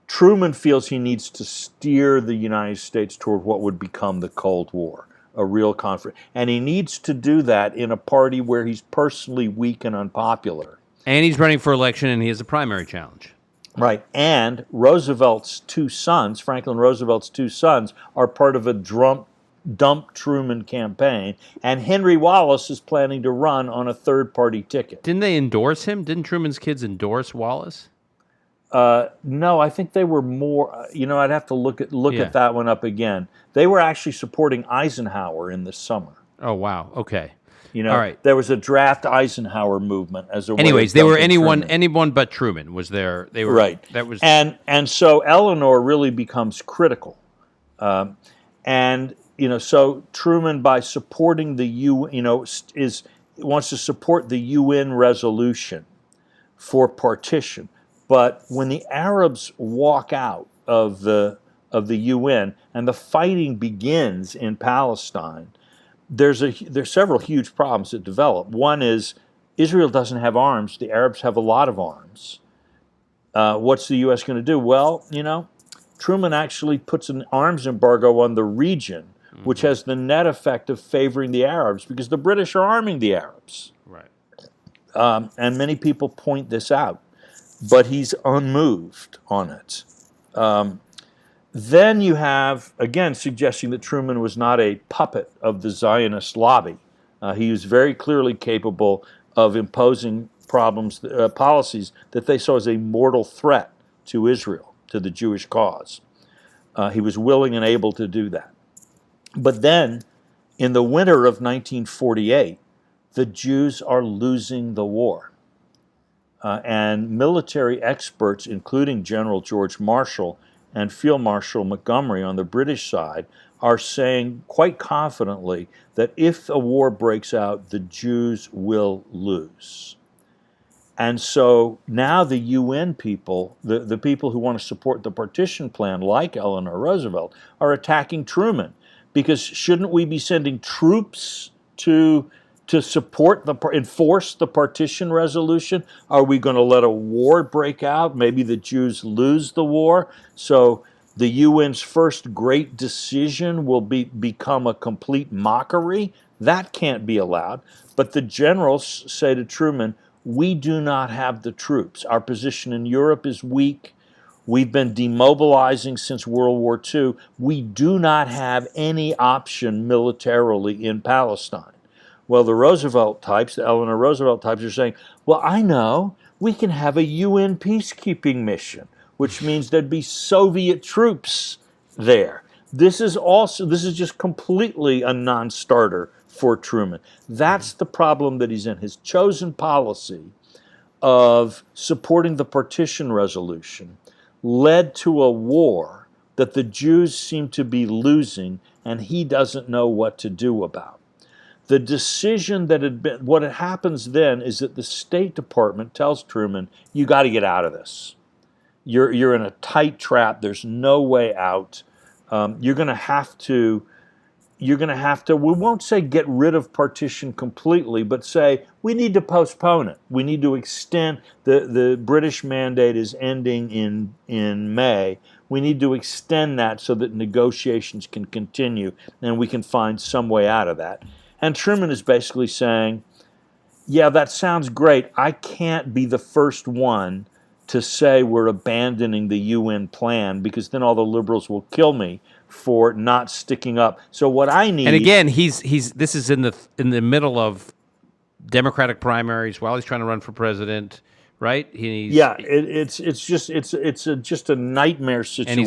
Truman feels he needs to steer the United States toward what would become the Cold War, a real conflict. And he needs to do that in a party where he's personally weak and unpopular. And he's running for election, and he has a primary challenge. Right, and Roosevelt's two sons, Franklin Roosevelt's two sons, are part of a dump Truman campaign, and Henry Wallace is planning to run on a third-party ticket. Didn't they endorse him? Didn't Truman's kids endorse Wallace? No, I think they were more. I'd have to look at that one up again. They were actually supporting Eisenhower in the summer. Oh wow. Okay. All right. There was a draft Eisenhower movement as a way Anyways, of they were dumping anyone but Truman was there. They were right. That was and so Eleanor really becomes critical, so Truman, by supporting the wants to support the UN resolution for partition. But when the Arabs walk out of the UN and the fighting begins in Palestine, there's several huge problems that develop. One is Israel doesn't have arms; the Arabs have a lot of arms. What's the U.S. going to do? Well, Truman actually puts an arms embargo on the region, which has the net effect of favoring the Arabs because the British are arming the Arabs. right. And many people point this out, but he's unmoved on it. Then you have, again, suggesting that Truman was not a puppet of the Zionist lobby. He was very clearly capable of imposing policies that they saw as a mortal threat to Israel, to the Jewish cause. He was willing and able to do that. But then, in the winter of 1948, the Jews are losing the war. And military experts, including General George Marshall and Field Marshal Montgomery on the British side, are saying quite confidently that if a war breaks out, the Jews will lose. And so now the UN people, the people who want to support the partition plan, like Eleanor Roosevelt, are attacking Truman. Because shouldn't we be sending troops to support enforce the partition resolution? Are we going to let a war break out? Maybe the Jews lose the war. So the UN's first great decision will become a complete mockery. That can't be allowed. But the generals say to Truman, we do not have the troops. Our position in Europe is weak. We've been demobilizing since World War II. We do not have any option militarily in Palestine. Well, the Roosevelt types, the Eleanor Roosevelt types, are saying, well, I know, we can have a UN peacekeeping mission, which means there'd be Soviet troops there. This is just completely a non-starter for Truman. That's the problem that he's in. His chosen policy of supporting the partition resolution led to a war that the Jews seem to be losing, and he doesn't know what to do about. The decision that what happens then is that the State Department tells Truman, you got to get out of this. You're in a tight trap. There's no way out. You're going to have to, we won't say get rid of partition completely, but say we need to postpone it. We need to extend, the British mandate is ending in May. We need to extend that so that negotiations can continue and we can find some way out of that. And Truman is basically saying, yeah, that sounds great. I can't be the first one to say we're abandoning the UN plan because then all the liberals will kill me for not sticking up. So what I need, and again, this is in the middle of Democratic primaries while he's trying to run for president, right? It's just a nightmare situation. And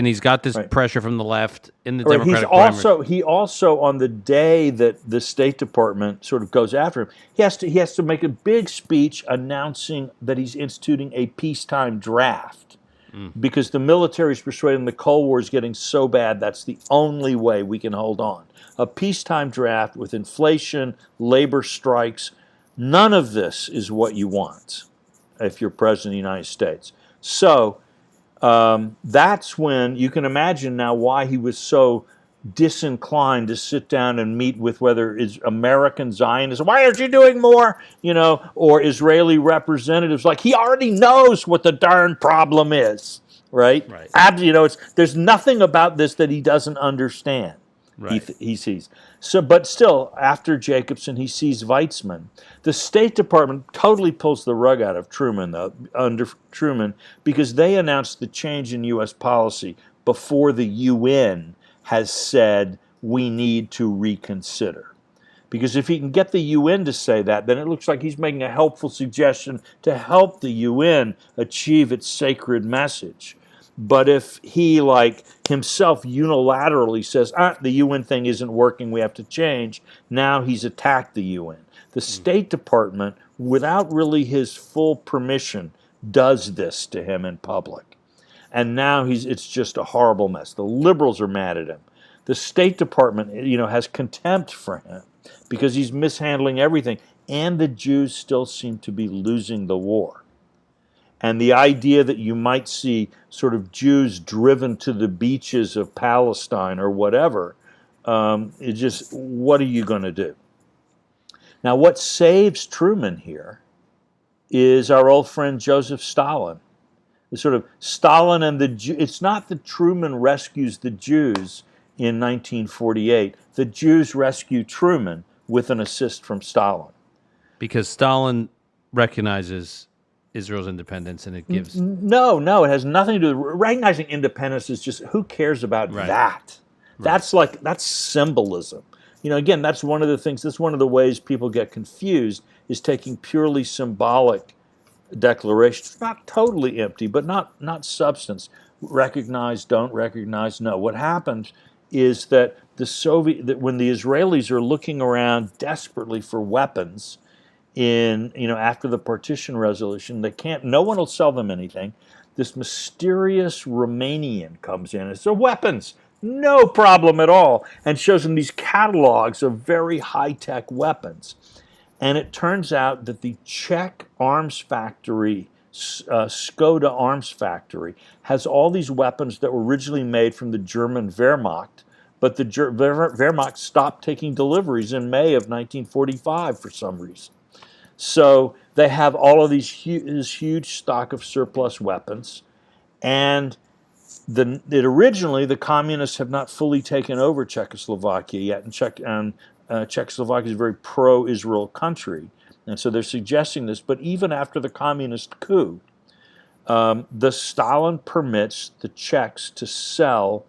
he's got this right. pressure from the left in the right. Democratic primaries. He also on the day that the State Department sort of goes after him, he has to make a big speech announcing that he's instituting a peacetime draft. Because the military is persuading the Cold War is getting so bad, that's the only way we can hold on. A peacetime draft with inflation, labor strikes, none of this is what you want if you're president of the United States. So that's when you can imagine now why he was so disinclined to sit down and meet with whether it's American Zionists, why aren't you doing more, or Israeli representatives. Like, he already knows what the darn problem is, right? There's nothing about this that he doesn't understand. Right. He sees. So, but still, after Jacobson, he sees Weizmann. The State Department totally pulls the rug out of Truman, though, under Truman, because they announced the change in U.S. policy before the UN has said we need to reconsider. Because if he can get the UN to say that, then it looks like he's making a helpful suggestion to help the UN achieve its sacred message. But if he, like himself, unilaterally says, the UN thing isn't working, we have to change, now he's attacked the UN. The State Department, without really his full permission, does this to him in public. And now it's just a horrible mess. The liberals are mad at him. The State Department, has contempt for him because he's mishandling everything. And the Jews still seem to be losing the war. And the idea that you might see sort of Jews driven to the beaches of Palestine or whatever, is just, what are you going to do? Now, what saves Truman here is our old friend Joseph Stalin. The sort of Stalin and the Jews. It's not that Truman rescues the Jews in 1948. The Jews rescue Truman with an assist from Stalin. Because Stalin recognizes Israel's independence and it gives... No, it has nothing to do with... Recognizing independence is just, who cares about that? Right. That's symbolism. Again, that's one of the things, that's one of the ways people get confused, is taking purely symbolic declarations, not totally empty, but not substance. Recognize, don't recognize, no. What happens is that when the Israelis are looking around desperately for weapons after the partition resolution, no one will sell them anything. This mysterious Romanian comes in and says, weapons, no problem at all, and shows them these catalogs of very high-tech weapons. And it turns out that the Czech arms factory, Skoda arms factory, has all these weapons that were originally made from the German Wehrmacht, but the Wehrmacht stopped taking deliveries in May of 1945 for some reason. So they have all of this huge stock of surplus weapons, and originally the communists have not fully taken over Czechoslovakia yet, and Czechoslovakia is a very pro-Israel country, and so they're suggesting this. But even after the communist coup, the Stalin permits the Czechs to sell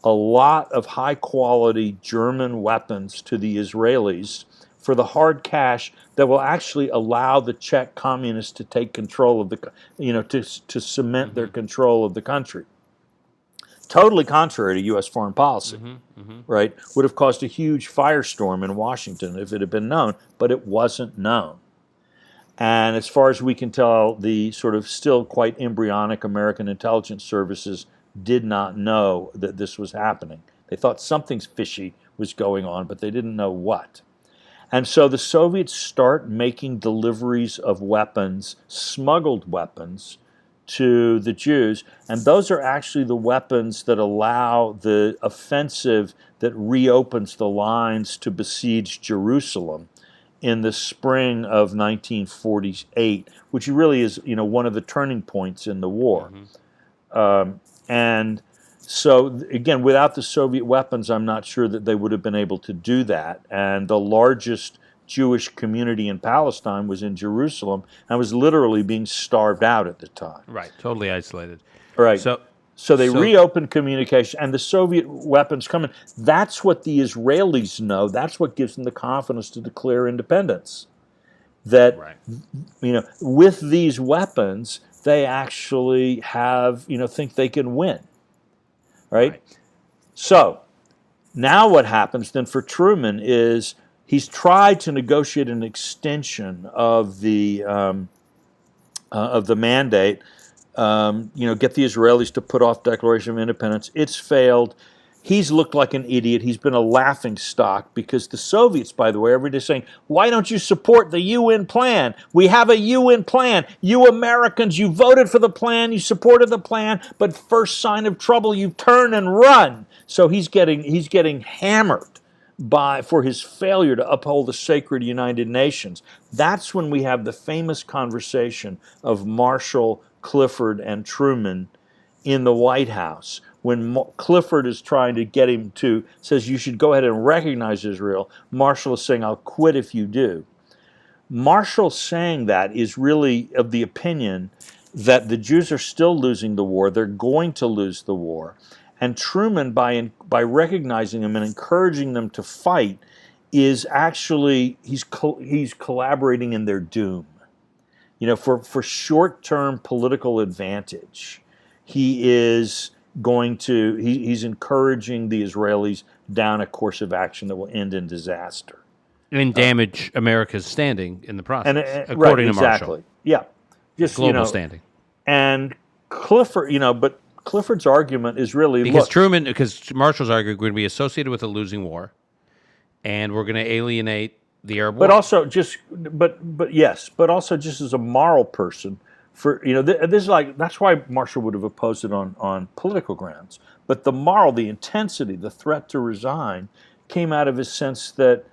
a lot of high-quality German weapons to the Israelis for the hard cash that will actually allow the Czech communists to take control of to cement their control of the country. Totally contrary to U.S. foreign policy, right? Would have caused a huge firestorm in Washington if it had been known, but it wasn't known. And as far as we can tell, the sort of still quite embryonic American intelligence services did not know that this was happening. They thought something fishy was going on, but they didn't know what. And so the Soviets start making deliveries of weapons, smuggled weapons, to the Jews, and those are actually the weapons that allow the offensive that reopens the lines to besiege Jerusalem in the spring of 1948, which really is, one of the turning points in the war. And so, again, without the Soviet weapons, I'm not sure that they would have been able to do that. And the largest Jewish community in Palestine was in Jerusalem and was literally being starved out at the time. Right, totally isolated. Right. So they reopened communication, and the Soviet weapons come in. That's what the Israelis know. That's what gives them the confidence to declare independence. That, with these weapons, they actually have, think they can win. Right? So now what happens then for Truman is he's tried to negotiate an extension of the mandate, get the Israelis to put off Declaration of Independence. It's failed. He's looked like an idiot. He's been a laughing stock because the Soviets, by the way, every day saying, why don't you support the UN plan? We have a UN plan. You Americans, you voted for the plan, you supported the plan, but first sign of trouble, you turn and run. So he's getting hammered for his failure to uphold the sacred United Nations. That's when we have the famous conversation of Marshall, Clifford, and Truman in the White House. When Clifford is trying to get him says you should go ahead and recognize Israel, Marshall is saying, I'll quit if you do. Marshall saying that is really of the opinion that the Jews are still losing the war, they're going to lose the war, And Truman, by recognizing them and encouraging them to fight, is actually he's collaborating in their doom. For short-term political advantage, he's encouraging the Israelis down a course of action that will end in disaster and damage America's standing in the process, right, according to exactly. Marshall. Yeah, just global standing. And Clifford, but Clifford's argument is really because Marshall's arguing we're going to be associated with a losing war, and we're going to alienate the Arab world. But also but also just as a moral person, this is that's why Marshall would have opposed it on political grounds. But the intensity, the threat to resign, came out of his sense that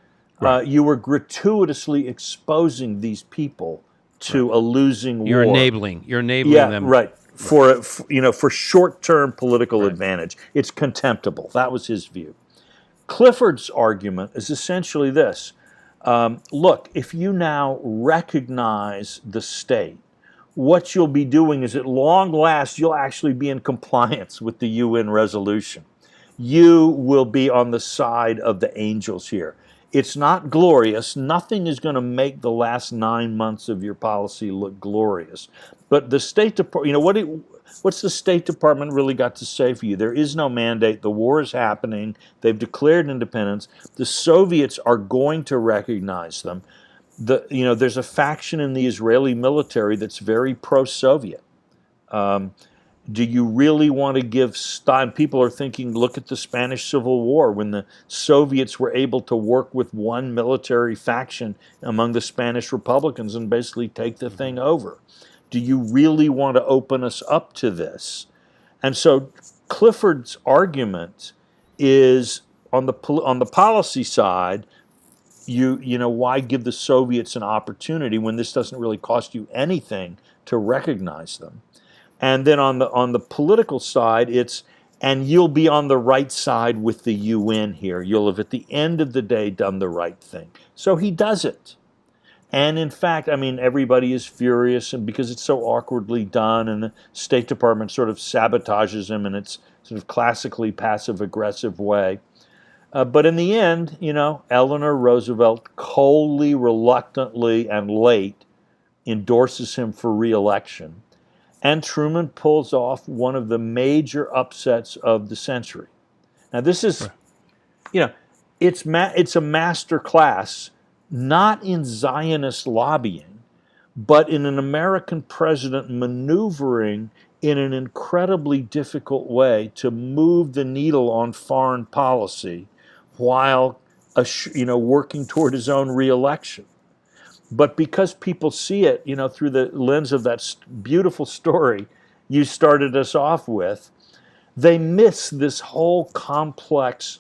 you were gratuitously exposing these people to a losing war. You're enabling them. Right. For short-term political advantage. It's contemptible. That was his view. Clifford's argument is essentially this. Look, if you now recognize the state, what you'll be doing is at long last, you'll actually be in compliance with the UN resolution. You will be on the side of the angels here. It's not glorious. Nothing is going to make the last 9 months of your policy look glorious. But the State Department, what's the State Department really got to say for you? There is no mandate. The war is happening. They've declared independence. The Soviets are going to recognize them. There's a faction in the Israeli military that's very pro-Soviet. Do you really want to give time? People are thinking, look at the Spanish Civil War when the Soviets were able to work with one military faction among the Spanish Republicans and basically take the thing over. Do you really want to open us up to this? And so Clifford's argument is on the policy side, why give the Soviets an opportunity when this doesn't really cost you anything to recognize them? And then on the political side, and you'll be on the right side with the UN here. You'll have, at the end of the day, done the right thing. So he does it. And in fact, everybody is furious, and because it's so awkwardly done, and the State Department sort of sabotages him in its sort of classically passive-aggressive way. But in the end, Eleanor Roosevelt coldly, reluctantly, and late endorses him for re-election. And Truman pulls off one of the major upsets of the century. Now, this is, it's a master class, not in Zionist lobbying, but in an American president maneuvering in an incredibly difficult way to move the needle on foreign policy while, working toward his own re-election. But because people see it, through the lens of that beautiful story you started us off with, they miss this whole complex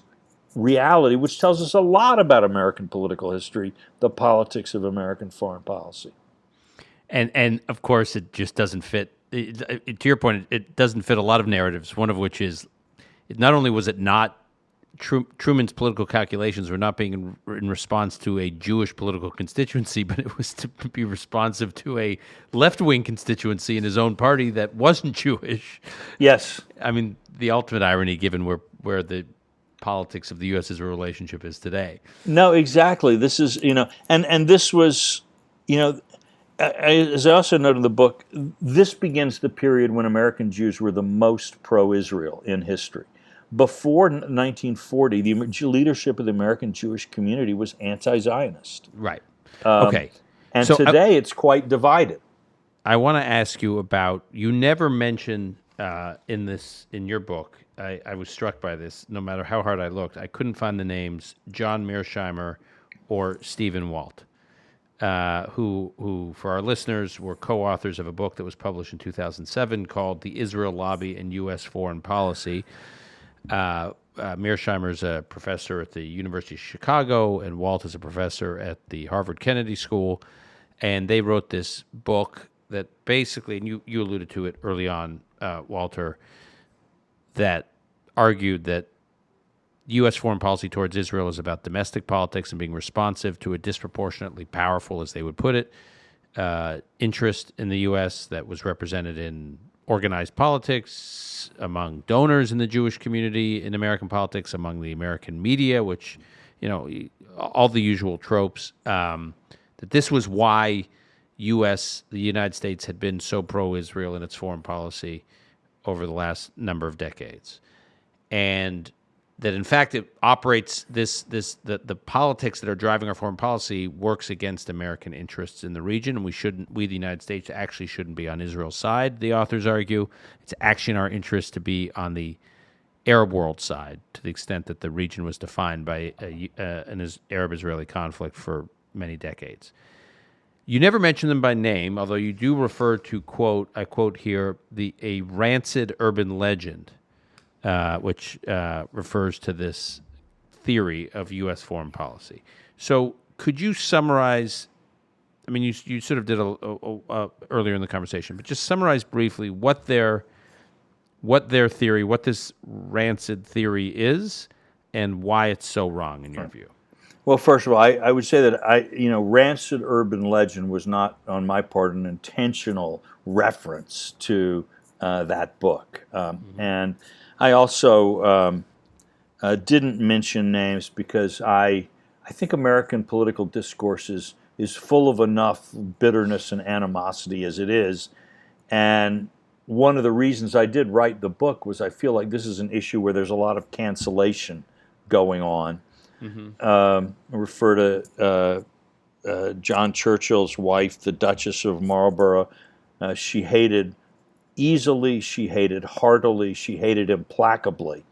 reality, which tells us a lot about American political history, the politics of American foreign policy. And of course, it just doesn't fit. To your point, it doesn't fit a lot of narratives, one of which is, not only was it not Truman's political calculations were not being in response to a Jewish political constituency, but it was to be responsive to a left-wing constituency in his own party that wasn't Jewish. Yes. The ultimate irony given where the politics of the U.S. Israel relationship is today. No, exactly. This is, and this was, as I also note in the book, this begins the period when American Jews were the most pro-Israel in history. Before 1940, the leadership of the American Jewish community was anti-Zionist. Right. Okay. And so today it's quite divided. I want to ask you about, you never mention in your book, I was struck by this, no matter how hard I looked, I couldn't find the names John Mearsheimer or Stephen Walt, who, for our listeners, were co-authors of a book that was published in 2007 called The Israel Lobby and U.S. Foreign Policy. Mearsheimer is a professor at the University of Chicago, and Walt is a professor at the Harvard Kennedy School. And they wrote this book that basically, and you alluded to it early on, Walter, that argued that U.S. foreign policy towards Israel is about domestic politics and being responsive to a disproportionately powerful, as they would put it, interest in the U.S. that was represented in organized politics, among donors in the Jewish community, in American politics, among the American media, which, all the usual tropes, that this was why the United States had been so pro-Israel in its foreign policy over the last number of decades. And that in fact it operates the politics that are driving our foreign policy works against American interests in the region, and we the United States actually shouldn't be on Israel's side. The authors argue it's actually in our interest to be on the Arab world side, to the extent that the region was defined by an Arab-Israeli conflict for many decades. You never mention them by name, although you do refer to, I quote here, a rancid urban legend, which refers to this theory of U.S. foreign policy. So could you summarize, I mean, you sort of did earlier in the conversation, but just summarize briefly what this rancid theory is and why it's so wrong in your view. Well, first of all, I would say that rancid urban legend was not, on my part, an intentional reference to that book. And I also didn't mention names because I think American political discourse is full of enough bitterness and animosity as it is. And one of the reasons I did write the book was I feel like this is an issue where there's a lot of cancellation going on. I refer to John Churchill's wife, the Duchess of Marlborough. She hated easily, she hated heartily, she hated implacably.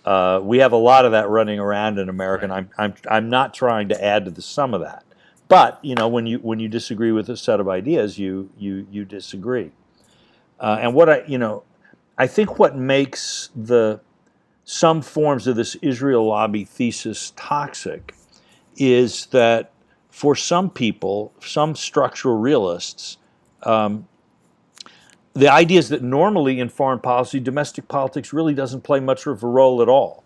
We have a lot of that running around in America, right. And I'm not trying to add to the sum of that. But when you disagree with a set of ideas, you disagree. And what I think what makes some forms of this Israel lobby thesis toxic is that for some people, some structural realists, the idea is that normally in foreign policy, domestic politics really doesn't play much of a role at all.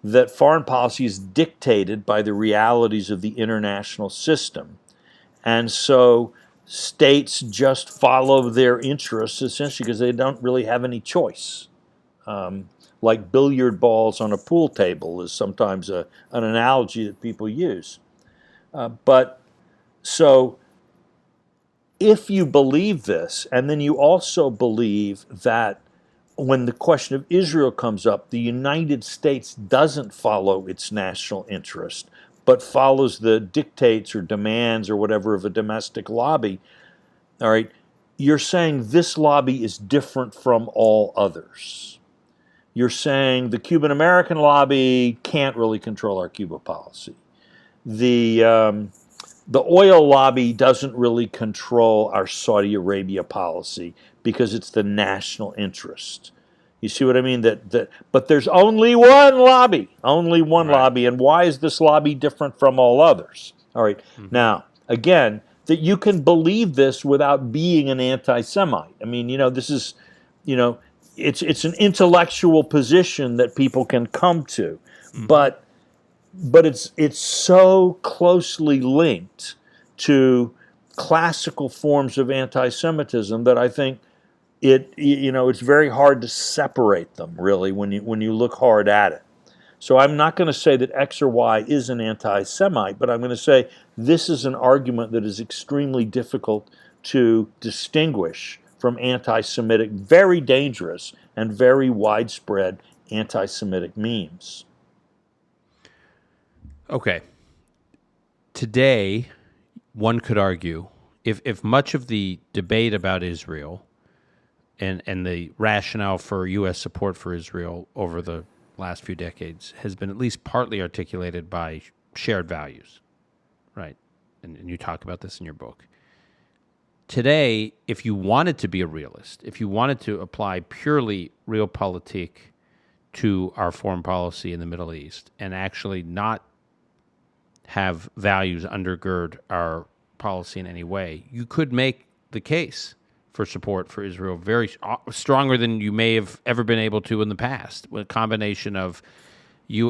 That foreign policy is dictated by the realities of the international system. And so states just follow their interests essentially because they don't really have any choice. Like billiard balls on a pool table is sometimes an analogy that people use. But so if you believe this, and then you also believe that when the question of Israel comes up, the United States doesn't follow its national interest, but follows the dictates or demands or whatever of a domestic lobby, all right, you're saying this lobby is different from all others. You're saying the Cuban-American lobby can't really control our Cuba policy. The oil lobby doesn't really control our Saudi Arabia policy because it's the national interest. You see what I mean? But there's only one lobby, lobby. And why is this lobby different from all others? All right. Now, again, that you can believe this without being an anti-Semite. I mean, this is, it's an intellectual position that people can come to, but it's so closely linked to classical forms of anti-Semitism that I think it's very hard to separate them really when you look hard at it. So I'm not going to say that X or Y is an anti-Semite, but I'm going to say this is an argument that is extremely difficult to distinguish from anti-Semitic, very dangerous and very widespread anti-Semitic memes. Okay. Today, one could argue, if much of the debate about Israel and the rationale for U.S. support for Israel over the last few decades has been at least partly articulated by shared values, right? And you talk about this in your book. Today, if you wanted to be a realist, if you wanted to apply purely realpolitik to our foreign policy in the Middle East and actually not have values undergird our policy in any way, you could make the case for support for Israel very stronger than you may have ever been able to in the past, with a combination of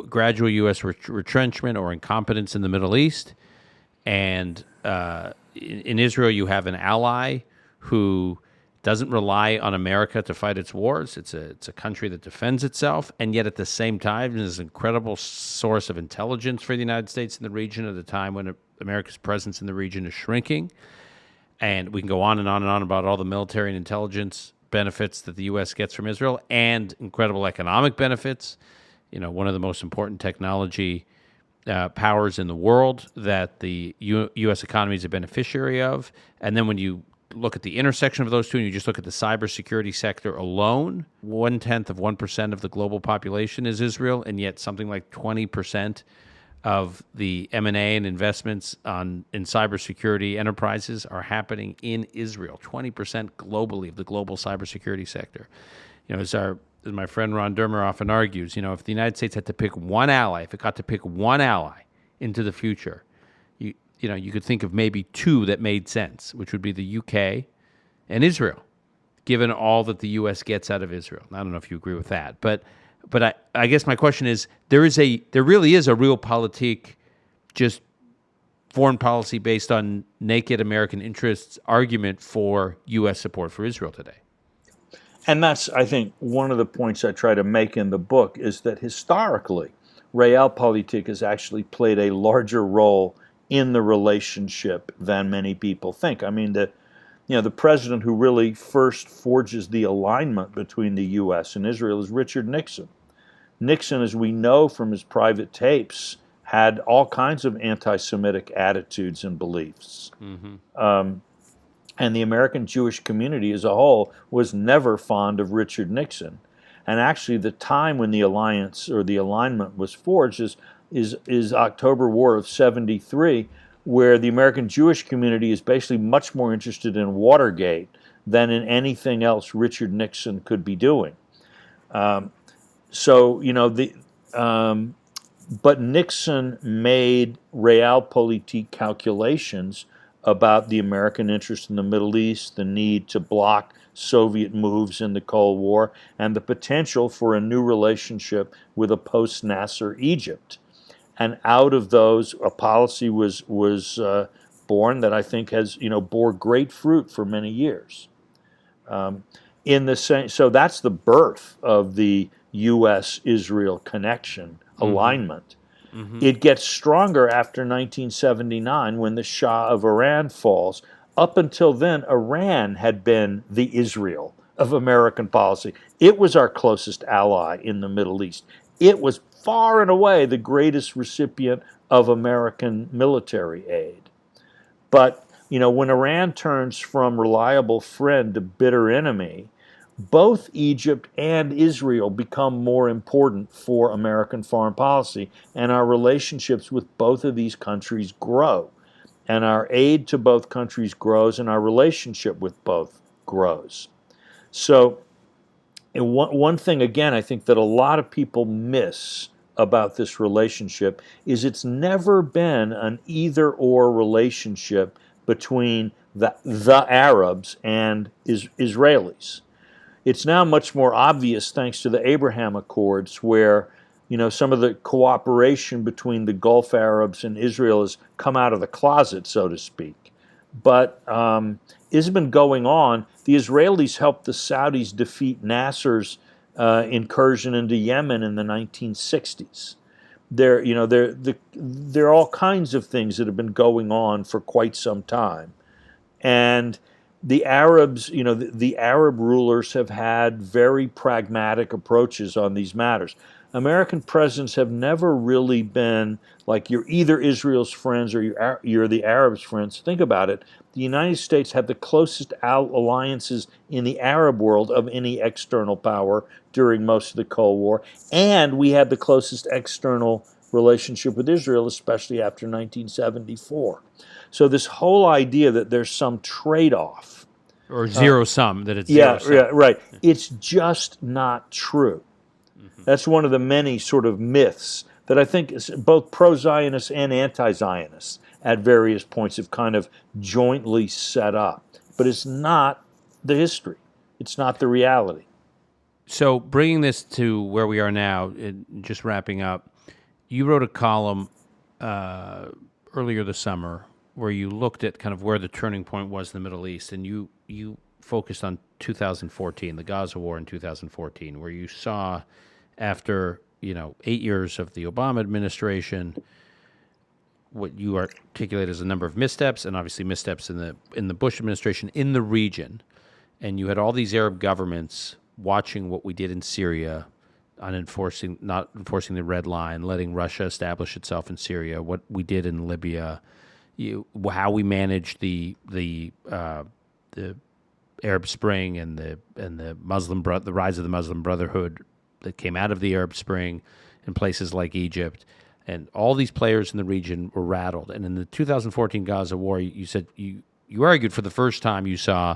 gradual U.S. retrenchment or incompetence in the Middle East, and in Israel you have an ally who doesn't rely on America to fight its wars. It's a country that defends itself, and yet at the same time is an incredible source of intelligence for the United States in the region at a time when America's presence in the region is shrinking. And we can go on and on and on about all the military and intelligence benefits that the U.S. gets from Israel and incredible economic benefits. One of the most important technology powers in the world that the U.S. economy is a beneficiary of. And then when you look at the intersection of those two and you just look at the cybersecurity sector alone, 0.1% of the global population is Israel, and yet something like 20% of the M&A and investments in cybersecurity enterprises are happening in Israel. 20% globally of the global cybersecurity sector. As my friend Ron Dermer often argues, if the United States had to pick one ally, if it got to pick one ally into the future, you could think of maybe two that made sense, which would be the UK and Israel, given all that the U.S. gets out of Israel. I don't know if you agree with that, but I guess my question is, there really is a realpolitik, just foreign policy based on naked American interests argument for U.S. support for Israel today. And that's, I think, one of the points I try to make in the book is that historically, realpolitik has actually played a larger role in the relationship than many people think. I mean, the president who really first forges the alignment between the U.S. and Israel is Richard Nixon. Nixon, as we know from his private tapes, had all kinds of anti-Semitic attitudes and beliefs. Mm-hmm. And the American Jewish community as a whole was never fond of Richard Nixon. And actually, the time when the alliance or the alignment was forged is October War of '73, where the American Jewish community is basically much more interested in Watergate than in anything else Richard Nixon could be doing. But Nixon made realpolitik calculations about the American interest in the Middle East, the need to block Soviet moves in the Cold War, and the potential for a new relationship with a post-Nasser Egypt. And out of those, a policy was born that I think has bore great fruit for many years. So that's the birth of the U.S. Israel connection alignment. Mm-hmm. It gets stronger after 1979 when the Shah of Iran falls. Up until then, Iran had been the Israel of American policy. It was our closest ally in the Middle East. It was far and away the greatest recipient of American military aid. But, when Iran turns from reliable friend to bitter enemy, both Egypt and Israel become more important for American foreign policy, and our relationships with both of these countries grow. And our aid to both countries grows, and our relationship with both grows. So, one thing, again, I think that a lot of people miss about this relationship is it's never been an either-or relationship between the Arabs and Israelis. It's now much more obvious thanks to the Abraham Accords, where some of the cooperation between the Gulf Arabs and Israel has come out of the closet, so to speak. But it's been going on. The Israelis helped the Saudis defeat Nasser's incursion into Yemen in the 1960s. There are all kinds of things that have been going on for quite some time, and the Arabs, the Arab rulers have had very pragmatic approaches on these matters. American presidents have never really been like, you're either Israel's friends or you're the Arabs' friends. Think about it. The United States had the closest alliances in the Arab world of any external power during most of the Cold War, and we had the closest external relationship with Israel, especially after 1974. So this whole idea that there's some trade-off. Or zero sum, that it's zero sum. Yeah, right. It's just not true. Mm-hmm. That's one of the many sort of myths that I think is both pro-Zionists and anti-Zionists at various points have kind of jointly set up. But it's not the history. It's not the reality. So bringing this to where we are now, just wrapping up, you wrote a column earlier this summer where you looked at kind of where the turning point was in the Middle East, and you focused on 2014, the Gaza war in 2014, where you saw after 8 years of the Obama administration, what you articulate as a number of missteps, and obviously missteps in the Bush administration in the region, and you had all these Arab governments watching what we did in Syria, on not enforcing the red line, letting Russia establish itself in Syria, what we did in Libya, how we managed the Arab Spring and the the rise of the Muslim Brotherhood that came out of the Arab Spring in places like Egypt. And all these players in the region were rattled. And in the 2014 Gaza war, you said you argued for the first time you saw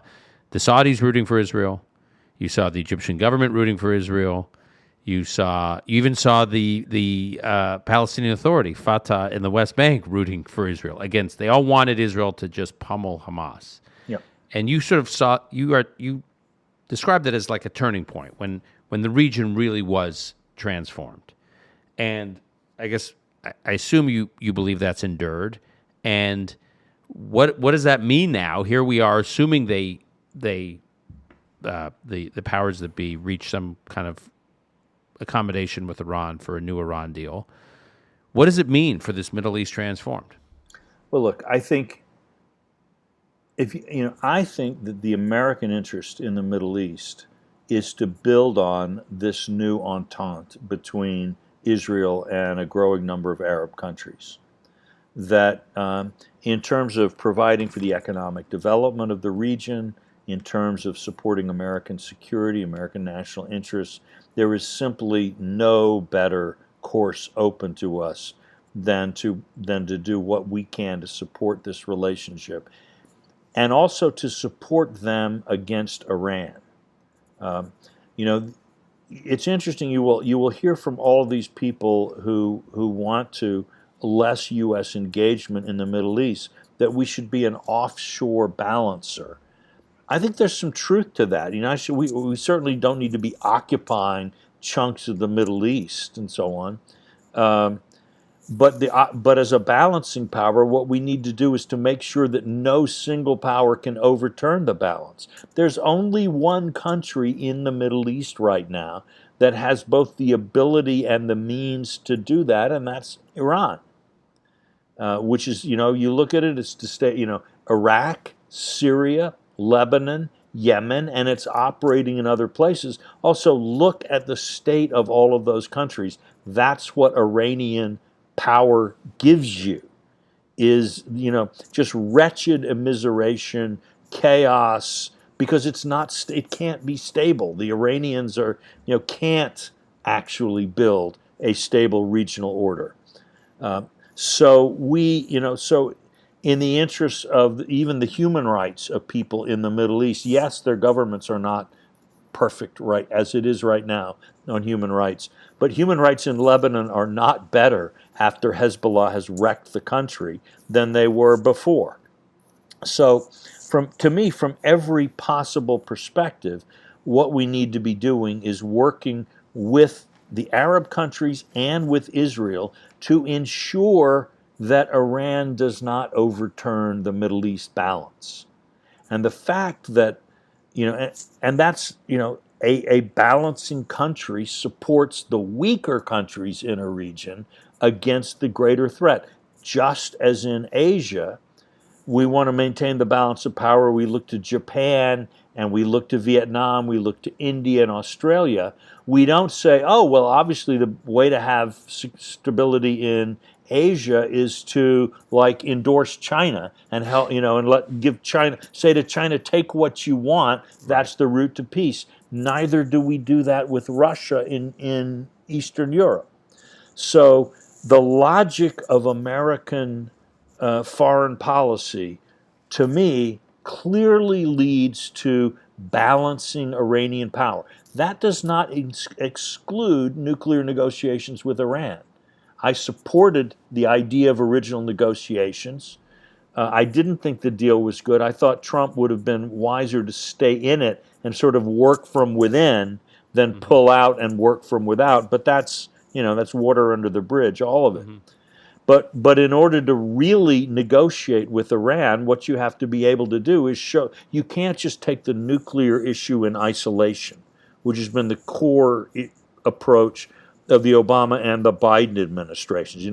the Saudis rooting for Israel, you saw the Egyptian government rooting for Israel, you even saw the Palestinian Authority, Fatah, in the West Bank rooting for Israel. They all wanted Israel to just pummel Hamas. Yep. And you sort of you described it as like a turning point when the region really was transformed. And I guess I assume you believe that's endured. And what does that mean now? Here we are, assuming the powers that be reach some kind of accommodation with Iran for a new Iran deal. What does it mean for this Middle East transformed? Well, look, I think I think that the American interest in the Middle East is to build on this new entente between Israel and a growing number of Arab countries. That in terms of providing for the economic development of the region, in terms of supporting American security, American national interests, there is simply no better course open to us than to do what we can to support this relationship, and also to support them against Iran. It's interesting. You will hear from all of these people who want to less U.S. engagement in the Middle East that we should be an offshore balancer. I think there's some truth to that. We certainly don't need to be occupying chunks of the Middle East and so on. But as a balancing power, what we need to do is to make sure that no single power can overturn the balance. There's only one country in the Middle East right now that has both the ability and the means to do that, and that's Iran. Which is, you look at it, it's to stay, Iraq, Syria, Lebanon, Yemen, and it's operating in other places. Also, look at the state of all of those countries. That's what Iranian power gives you, is, just wretched immiseration, chaos, because it can't be stable. The Iranians can't actually build a stable regional order. So in the interest of even the human rights of people in the Middle East, yes, their governments are not perfect right as it is right now on human rights, but human rights in Lebanon are not better after Hezbollah has wrecked the country than they were before. So to me, from every possible perspective, what we need to be doing is working with the Arab countries and with Israel to ensure that Iran does not overturn the Middle East balance. And the fact that, and that's, a balancing country supports the weaker countries in a region against the greater threat. Just as in Asia, we want to maintain the balance of power. We look to Japan and we look to Vietnam, we look to India and Australia. We don't say, oh, well, obviously the way to have stability in Asia is to endorse China and say to China, take what you want. That's the route to peace. Neither do we do that with Russia in Eastern Europe. So the logic of American foreign policy, to me, clearly leads to balancing Iranian power. That does not exclude nuclear negotiations with Iran. I supported the idea of original negotiations. I didn't think the deal was good. I thought Trump would have been wiser to stay in it and sort of work from within than pull out and work from without. But that's water under the bridge, all of it. But in order to really negotiate with Iran, what you have to be able to do is show you can't just take the nuclear issue in isolation, which has been the core approach of the Obama and the Biden administrations.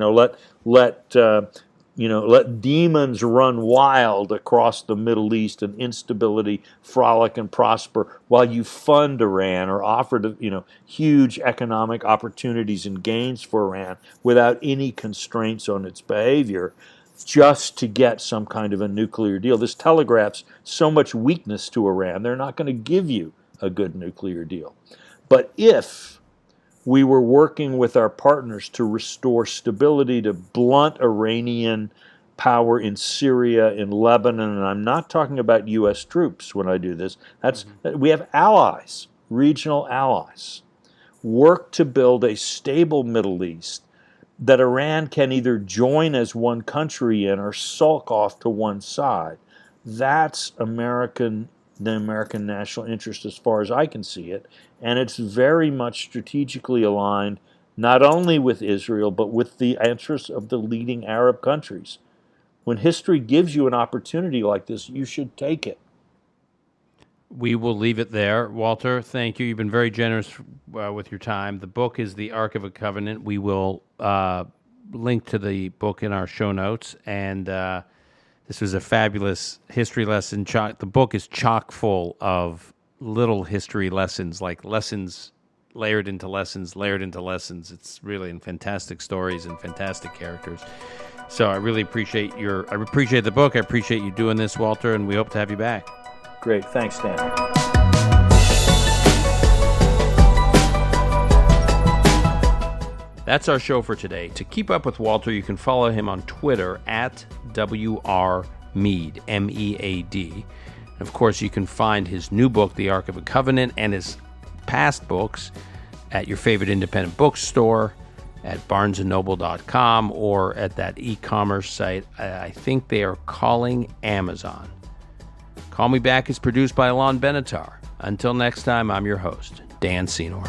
Let demons run wild across the Middle East and instability frolic and prosper while you fund Iran or offer huge economic opportunities and gains for Iran without any constraints on its behavior, just to get some kind of a nuclear deal. This telegraphs so much weakness to Iran. They're not going to give you a good nuclear deal. But if we were working with our partners to restore stability, to blunt Iranian power in Syria, in Lebanon, and I'm not talking about U.S. troops when I do this. We have allies, regional allies. Work to build a stable Middle East that Iran can either join as one country in or sulk off to one side. That's the American national interest as far as I can see it, and it's very much strategically aligned not only with Israel but with the interests of the leading Arab countries. When history gives you an opportunity like this, you should take it. We will leave it there. Walter, thank you. You've been very generous with your time. The book is The Ark of a Covenant. We will link to the book in our show notes, and this was a fabulous history lesson. The book is chock full of little history lessons, like lessons layered into lessons, layered into lessons. It's really fantastic stories and fantastic characters. So I really appreciate the book. I appreciate you doing this, Walter, and we hope to have you back. Great. Thanks, Dan. That's our show for today. To keep up with Walter, you can follow him on Twitter at WRMead, M-E-A-D. And of course, you can find his new book, The Ark of a Covenant, and his past books at your favorite independent bookstore, at barnesandnoble.com, or at that e-commerce site I think they are calling Amazon. Call Me Back is produced by Alon Benatar. Until next time, I'm your host, Dan Senor.